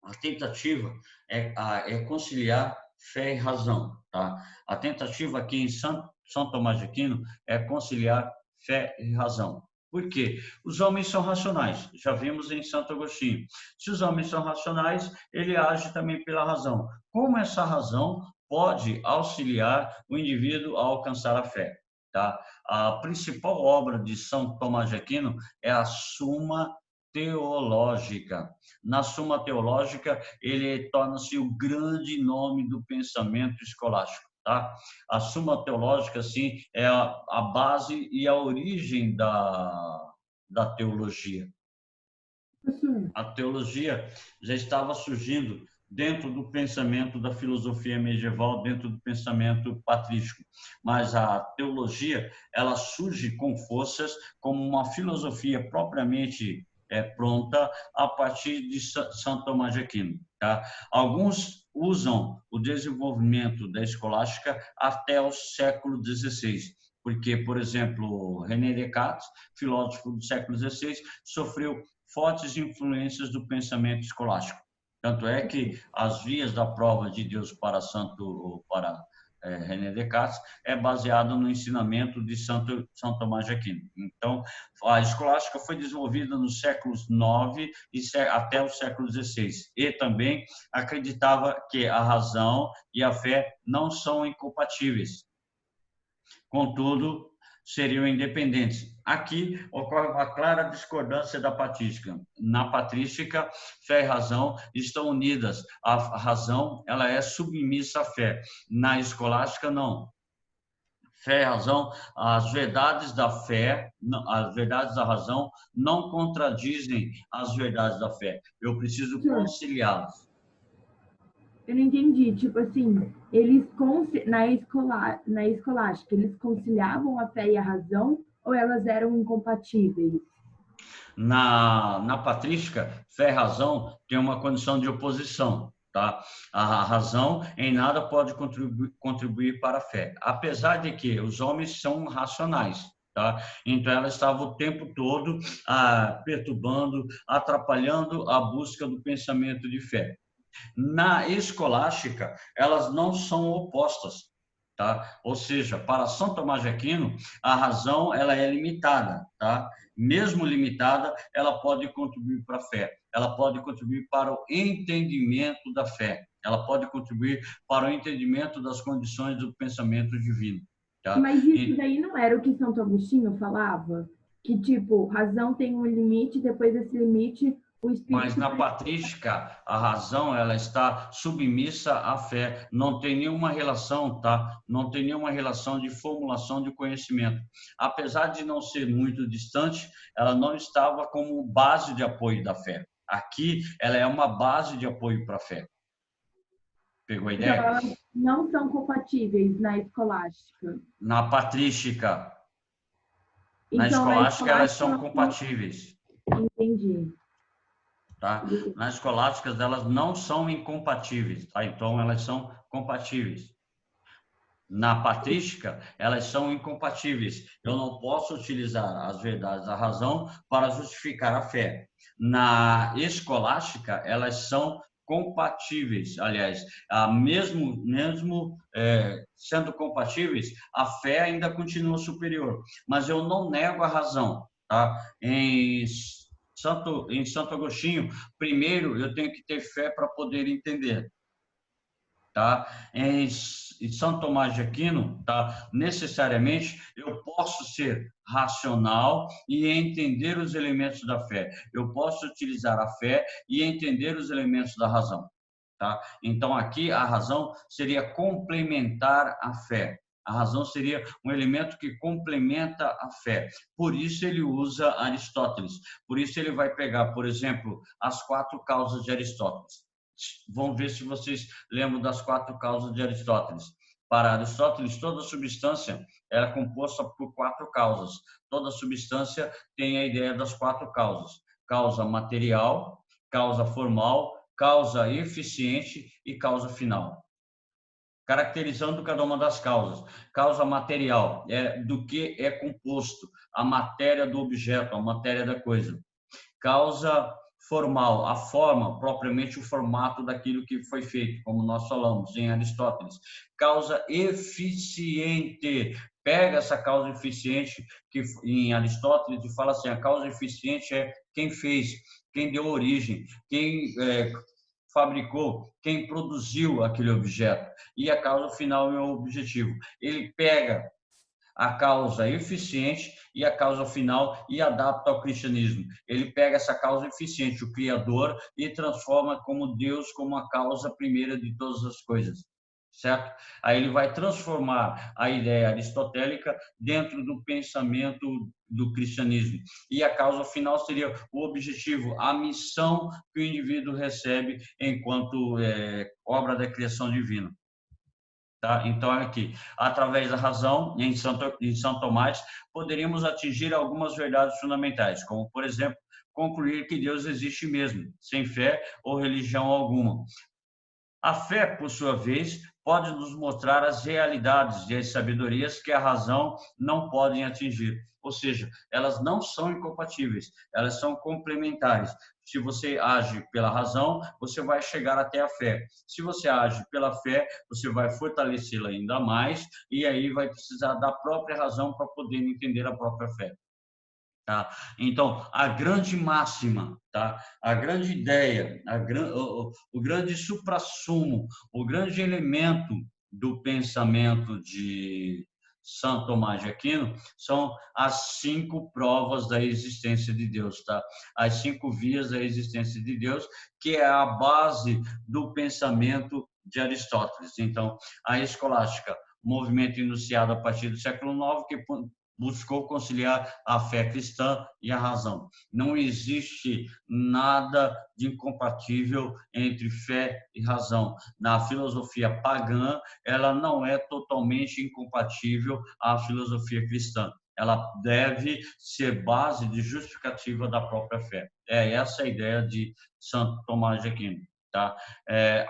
a tentativa é conciliar fé e razão, tá? A tentativa aqui em São Tomás de Aquino é conciliar fé e razão. Por quê? Os homens são racionais, já vimos em Santo Agostinho. Se os homens são racionais, ele age também pela razão. Como essa razão pode auxiliar o indivíduo a alcançar a fé, tá? A principal obra de São Tomás de Aquino é a Suma Teológica. Na Suma Teológica, ele torna-se o grande nome do pensamento escolástico. Tá? A Suma Teológica, sim, é a base e a origem da teologia. A teologia já estava surgindo dentro do pensamento da filosofia medieval, dentro do pensamento patrístico. Mas a teologia, ela surge com forças como uma filosofia propriamente pronta a partir de São Tomás de Aquino. Tá? Alguns usam o desenvolvimento da escolástica até o século XVI, porque, por exemplo, René Descartes, filósofo do século XVI, sofreu fortes influências do pensamento escolástico. Tanto é que as vias da prova de Deus para René Descartes é baseado no ensinamento de São Tomás de Aquino. Então, a escolástica foi desenvolvida nos séculos IX até o século XVI e também acreditava que a razão e a fé não são incompatíveis. Contudo, seriam independentes. Aqui ocorre uma clara discordância da patrística. Na patrística, fé e razão estão unidas. A razão, ela é submissa à fé. Na escolástica, não. Fé e razão, as verdades da fé, as verdades da razão não contradizem as verdades da fé. Eu preciso conciliá-las. Eu não entendi, tipo assim, eles na escolástica, eles conciliavam a fé e a razão ou elas eram incompatíveis? Na patrística, fé e razão tem uma condição de oposição, tá? A razão em nada pode contribuir para a fé, apesar de que os homens são racionais, tá? Então ela estava o tempo todo perturbando, atrapalhando a busca do pensamento de fé. Na escolástica, elas não são opostas, tá? Ou seja, para São Tomás de Aquino, a razão ela é limitada, tá? Mesmo limitada, ela pode contribuir para a fé, ela pode contribuir para o entendimento da fé, ela pode contribuir para o entendimento das condições do pensamento divino. tá? Mas isso daí não era o que Santo Agostinho falava? Que, tipo, razão tem um limite, depois desse limite, o Mas espírito... na patrística, a razão ela está submissa à fé, não tem nenhuma relação, tá? Não tem nenhuma relação de formulação de conhecimento. Apesar de não ser muito distante, ela não estava como base de apoio da fé. Aqui, ela é uma base de apoio para a fé. Pegou a Então, ideia? elas não são compatíveis na escolástica. Na patrística, na Então, na escolástica, elas escolástica, são elas não... compatíveis. Entendi. Tá? Nas escolásticas, elas não são incompatíveis, tá? Então, elas são compatíveis. Na patrística, elas são incompatíveis. Eu não posso utilizar as verdades da razão para justificar a fé. Na escolástica, elas são compatíveis. Aliás, mesmo sendo compatíveis, a fé ainda continua superior. Mas eu não nego a razão. Tá? Em Santo Agostinho, primeiro eu tenho que ter fé para poder entender. Tá? Em São Tomás de Aquino, tá? Necessariamente eu posso ser racional e entender os elementos da fé. Eu posso utilizar a fé e entender os elementos da razão. Tá? Então aqui a razão seria complementar a fé. A razão seria um elemento que complementa a fé. Por isso ele usa Aristóteles. Por isso ele vai pegar, por exemplo, as 4 causas de Aristóteles. Vamos ver se vocês lembram das 4 causas de Aristóteles. Para Aristóteles, toda substância era composta por 4 causas. Toda substância tem a ideia das 4 causas: causa material, causa formal, causa eficiente e causa final. Caracterizando cada uma das causas. Causa material é do que é composto, a matéria do objeto, a matéria da coisa. Causa formal, a forma, propriamente o formato daquilo que foi feito, como nós falamos em Aristóteles. Causa eficiente, pega essa causa eficiente que em Aristóteles e fala assim: a causa eficiente é quem fez, quem deu origem, quem fabricou, quem produziu aquele objeto. E a causa final é o objetivo. Ele pega a causa eficiente e a causa final e adapta ao cristianismo. Ele pega essa causa eficiente, o Criador, e transforma como Deus, como a causa primeira de todas as coisas, certo? Aí ele vai transformar a ideia aristotélica dentro do pensamento do cristianismo. E a causa final seria o objetivo, a missão que o indivíduo recebe enquanto obra da criação divina. Tá? Então, aqui, através da razão, em São Tomás, poderíamos atingir algumas verdades fundamentais, como, por exemplo, concluir que Deus existe mesmo, sem fé ou religião alguma. A fé, por sua vez, pode nos mostrar as realidades e as sabedorias que a razão não pode atingir. Ou seja, elas não são incompatíveis, elas são complementares. Se você age pela razão, você vai chegar até a fé. Se você age pela fé, você vai fortalecê-la ainda mais e aí vai precisar da própria razão para poder entender a própria fé. Tá? Então, a grande máxima, tá? A grande ideia, o grande suprassumo, o grande elemento do pensamento de São Tomás de Aquino são as 5 provas da existência de Deus, tá? As 5 vias da existência de Deus, que é a base do pensamento de Aristóteles. Então, a escolástica, movimento iniciado a partir do século IX, que buscou conciliar a fé cristã e a razão. Não existe nada de incompatível entre fé e razão. Na filosofia pagã, ela não é totalmente incompatível à filosofia cristã. Ela deve ser base de justificativa da própria fé. É essa a ideia de Santo Tomás de Aquino. Tá?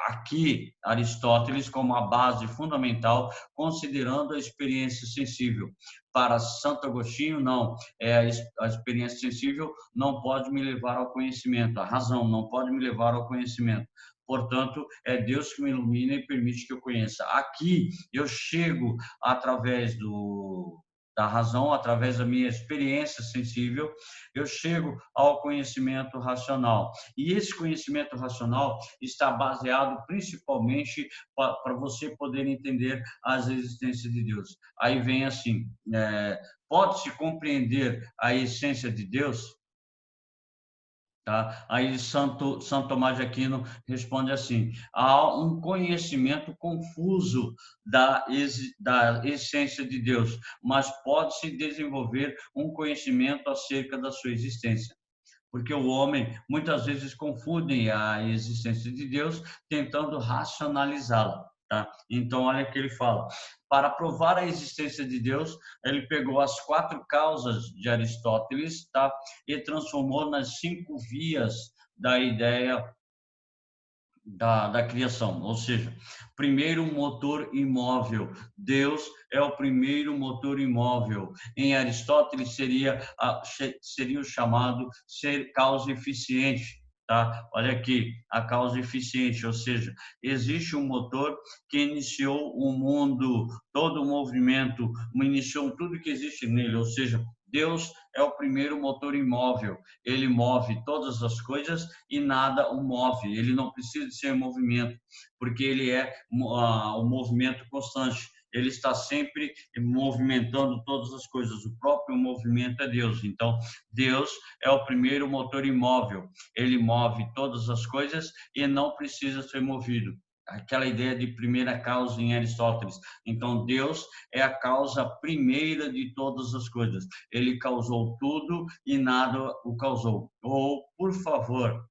Aqui, Aristóteles como a base fundamental, considerando a experiência sensível. Para Santo Agostinho, não. A experiência sensível não pode me levar ao conhecimento. A razão não pode me levar ao conhecimento. Portanto, é Deus que me ilumina e permite que eu conheça. Aqui, eu chego através da razão, através da minha experiência sensível, eu chego ao conhecimento racional. E esse conhecimento racional está baseado principalmente para você poder entender as existências de Deus. Aí vem assim, pode-se compreender a essência de Deus? Tá? Aí Santo Tomás de Aquino responde assim: há um conhecimento confuso da essência de Deus, mas pode-se desenvolver um conhecimento acerca da sua existência. Porque o homem muitas vezes confunde a existência de Deus tentando racionalizá-la. Tá? Então, olha o que ele fala. Para provar a existência de Deus, ele pegou as 4 causas de Aristóteles, tá? E transformou nas 5 vias da ideia da criação. Ou seja, primeiro motor imóvel. Deus é o primeiro motor imóvel. Em Aristóteles seria o chamado ser causa eficiente. Tá? Olha aqui, a causa eficiente, ou seja, existe um motor que iniciou o mundo, todo o movimento, iniciou tudo que existe nele, ou seja, Deus é o primeiro motor imóvel. Ele move todas as coisas e nada o move. Ele não precisa de ser movimento, porque ele é o movimento constante. Ele está sempre movimentando todas as coisas. O próprio movimento é Deus. Então, Deus é o primeiro motor imóvel. Ele move todas as coisas e não precisa ser movido. Aquela ideia de primeira causa em Aristóteles. Então, Deus é a causa primeira de todas as coisas. Ele causou tudo e nada o causou. Ou, por favor,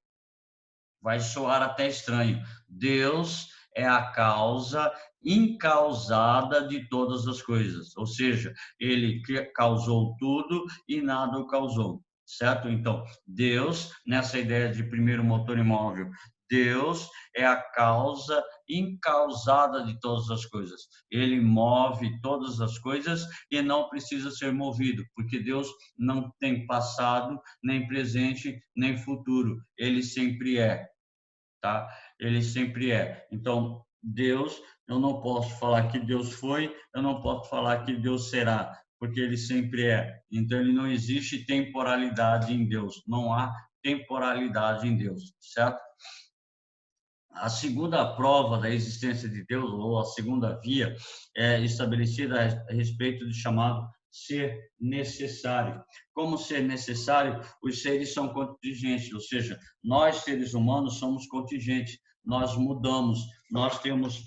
vai soar até estranho. Deus é a causa incausada de todas as coisas. Ou seja, ele causou tudo e nada o causou. Certo? Então, Deus, nessa ideia de primeiro motor imóvel, Deus é a causa incausada de todas as coisas. Ele move todas as coisas e não precisa ser movido, porque Deus não tem passado, nem presente, nem futuro. Ele sempre é, tá? Ele sempre é. Então, Deus, eu não posso falar que Deus foi, eu não posso falar que Deus será, porque ele sempre é. Então, ele não existe temporalidade em Deus. Não há temporalidade em Deus, certo? A segunda prova da existência de Deus, ou a segunda via, é estabelecida a respeito do chamado ser necessário. Como ser necessário? Os seres são contingentes, ou seja, nós, seres humanos, somos contingentes. Nós mudamos, nós temos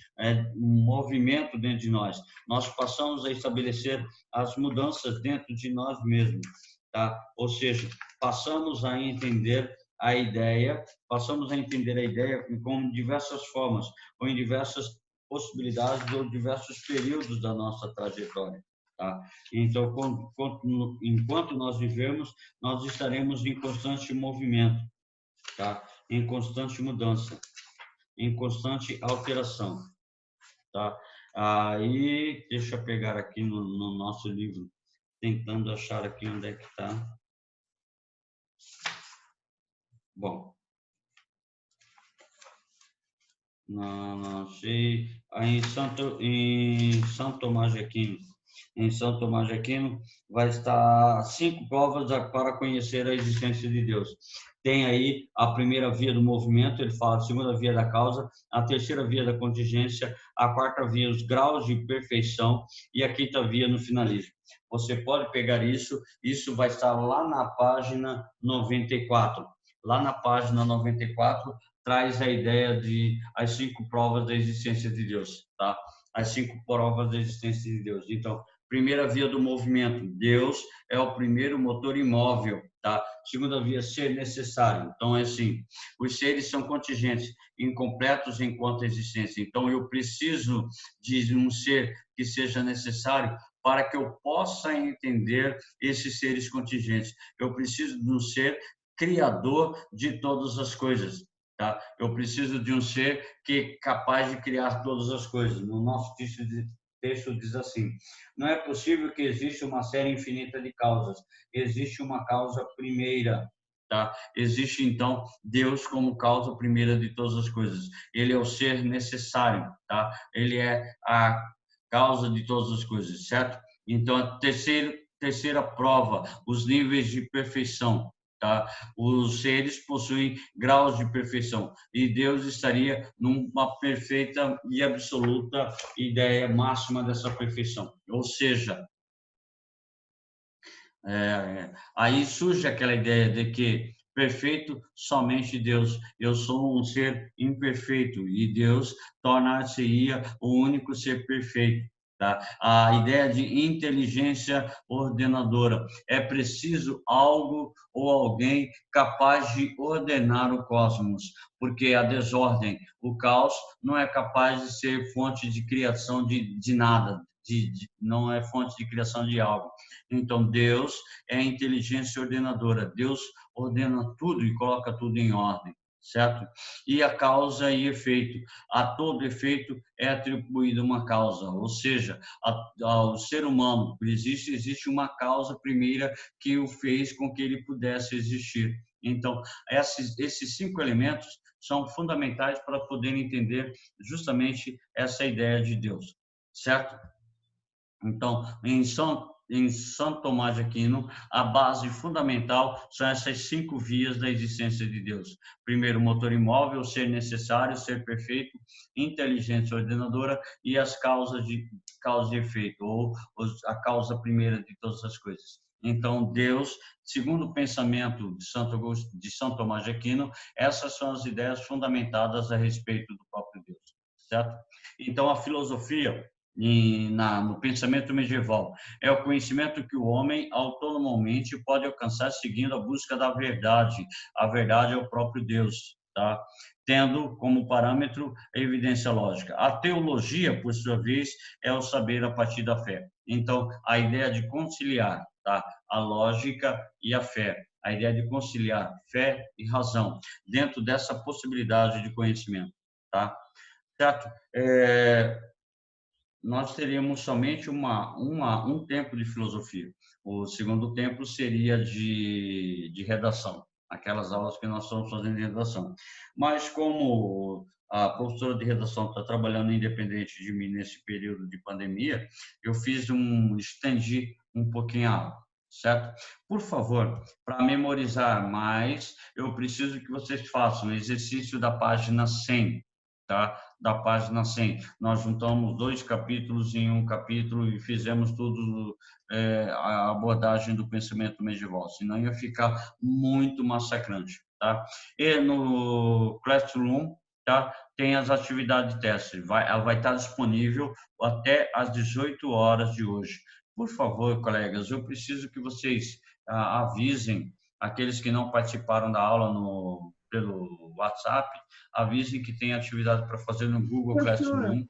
um movimento dentro de nós. Nós passamos a estabelecer as mudanças dentro de nós mesmos, tá? Ou seja, passamos a entender a ideia com diversas formas, ou em diversas possibilidades ou diversos períodos da nossa trajetória. Tá? Então, enquanto nós vivemos, nós estaremos em constante movimento, tá? Em constante mudança, em constante alteração. Tá? Aí, deixa eu pegar aqui no nosso livro, tentando achar aqui onde é que está. Bom, não sei. Aí em São Tomás de Aquino. Em São Tomás de Aquino vai estar 5 provas para conhecer a existência de Deus. Tem aí a primeira via do movimento, ele fala a segunda via da causa, a terceira via da contingência, a quarta via os graus de perfeição e a quinta via no finalismo. Você pode pegar isso vai estar lá na página 94. Lá na página 94 traz a ideia de as 5 provas da existência de Deus, tá? As 5 provas da existência de Deus. Então, primeira via do movimento, Deus é o primeiro motor imóvel, tá? Segunda via, ser necessário. Então, é assim, os seres são contingentes, incompletos enquanto existência. Então, eu preciso de um ser que seja necessário para que eu possa entender esses seres contingentes. Eu preciso de um ser criador de todas as coisas. Tá? Eu preciso de um ser que é capaz de criar todas as coisas. No nosso texto diz assim: não é possível que exista uma série infinita de causas. Existe uma causa primeira. Tá? Existe, então, Deus como causa primeira de todas as coisas. Ele é o ser necessário. Tá? Ele é a causa de todas as coisas, certo? Então, a terceira prova, os níveis de perfeição. Tá? Os seres possuem graus de perfeição e Deus estaria numa perfeita e absoluta ideia máxima dessa perfeição. Ou seja, aí surge aquela ideia de que perfeito somente Deus. Eu sou um ser imperfeito e Deus tornar-se-ia o único ser perfeito. Tá? A ideia de inteligência ordenadora. É preciso algo ou alguém capaz de ordenar o cosmos, porque a desordem, o caos, não é capaz de ser fonte de criação de nada, não é fonte de criação de algo. Então, Deus é a inteligência ordenadora. Deus ordena tudo e coloca tudo em ordem, certo? E a causa e efeito. A todo efeito é atribuída uma causa, ou seja, ao ser humano existe uma causa primeira que o fez com que ele pudesse existir. Então, esses 5 elementos são fundamentais para poder entender justamente essa ideia de Deus, certo? Então, em São Tomás de Aquino, a base fundamental são essas 5 vias da existência de Deus. Primeiro, motor imóvel, ser necessário, ser perfeito, inteligência ordenadora e as causas de causa e efeito, ou a causa primeira de todas as coisas. Então, Deus, segundo o pensamento de São Tomás de Aquino, essas são as ideias fundamentadas a respeito do próprio Deus, certo? Então, a filosofia no pensamento medieval. É o conhecimento que o homem autonomamente pode alcançar seguindo a busca da verdade. A verdade é o próprio Deus, tá? Tendo como parâmetro a evidência lógica. A teologia, por sua vez, é o saber a partir da fé. Então, a ideia de conciliar, tá? A lógica e a fé. A ideia de conciliar fé e razão dentro dessa possibilidade de conhecimento, tá? Certo? Nós teríamos somente um tempo de filosofia. O segundo tempo seria de redação, aquelas aulas que nós estamos fazendo de redação. Mas como a professora de redação está trabalhando independente de mim nesse período de pandemia, eu estendi um pouquinho a aula, certo? Por favor, para memorizar mais, eu preciso que vocês façam o exercício da página 100, tá? Da página 100. Nós juntamos 2 capítulos em um capítulo e fizemos tudo a abordagem do pensamento medieval, senão ia ficar muito massacrante, tá? E no Classroom, tá? Tem as atividades de teste, ela vai estar disponível até às 18 horas de hoje. Por favor, colegas, eu preciso que vocês avisem aqueles que não participaram da aula pelo WhatsApp, avisem que tem atividade para fazer no Google Professor, Classroom.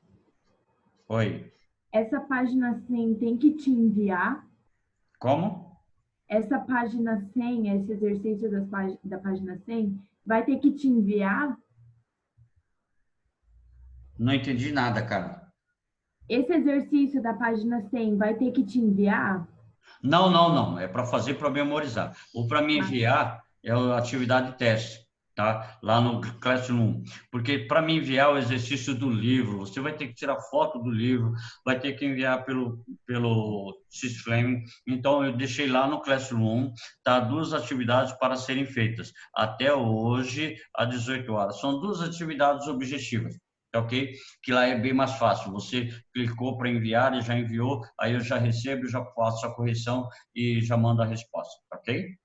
Oi. essa página 100 tem que te enviar? Como? Essa página 100, esse exercício da página 100, vai ter que te enviar? Não entendi nada, cara. Esse exercício da página 100 vai ter que te enviar? Não. É para fazer para memorizar. Ou para me enviar é a atividade de teste, tá? Lá no Classroom. Porque para me enviar o exercício do livro, você vai ter que tirar foto do livro, vai ter que enviar pelo Sysflame. Então, eu deixei lá no Classroom, tá? 2 atividades para serem feitas. Até hoje, às 18 horas. São 2 atividades objetivas. Ok? Que lá é bem mais fácil. Você clicou para enviar e já enviou, aí eu já recebo, já faço a correção e já mando a resposta, ok?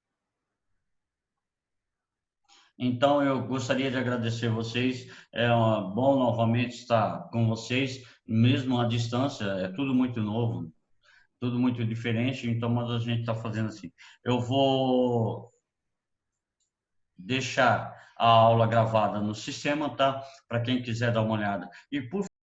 Então, eu gostaria de agradecer vocês. É bom novamente estar com vocês, mesmo à distância. É tudo muito novo, tudo muito diferente. Então, mas a gente está fazendo assim. Eu vou deixar a aula gravada no sistema, tá? Para quem quiser dar uma olhada. E por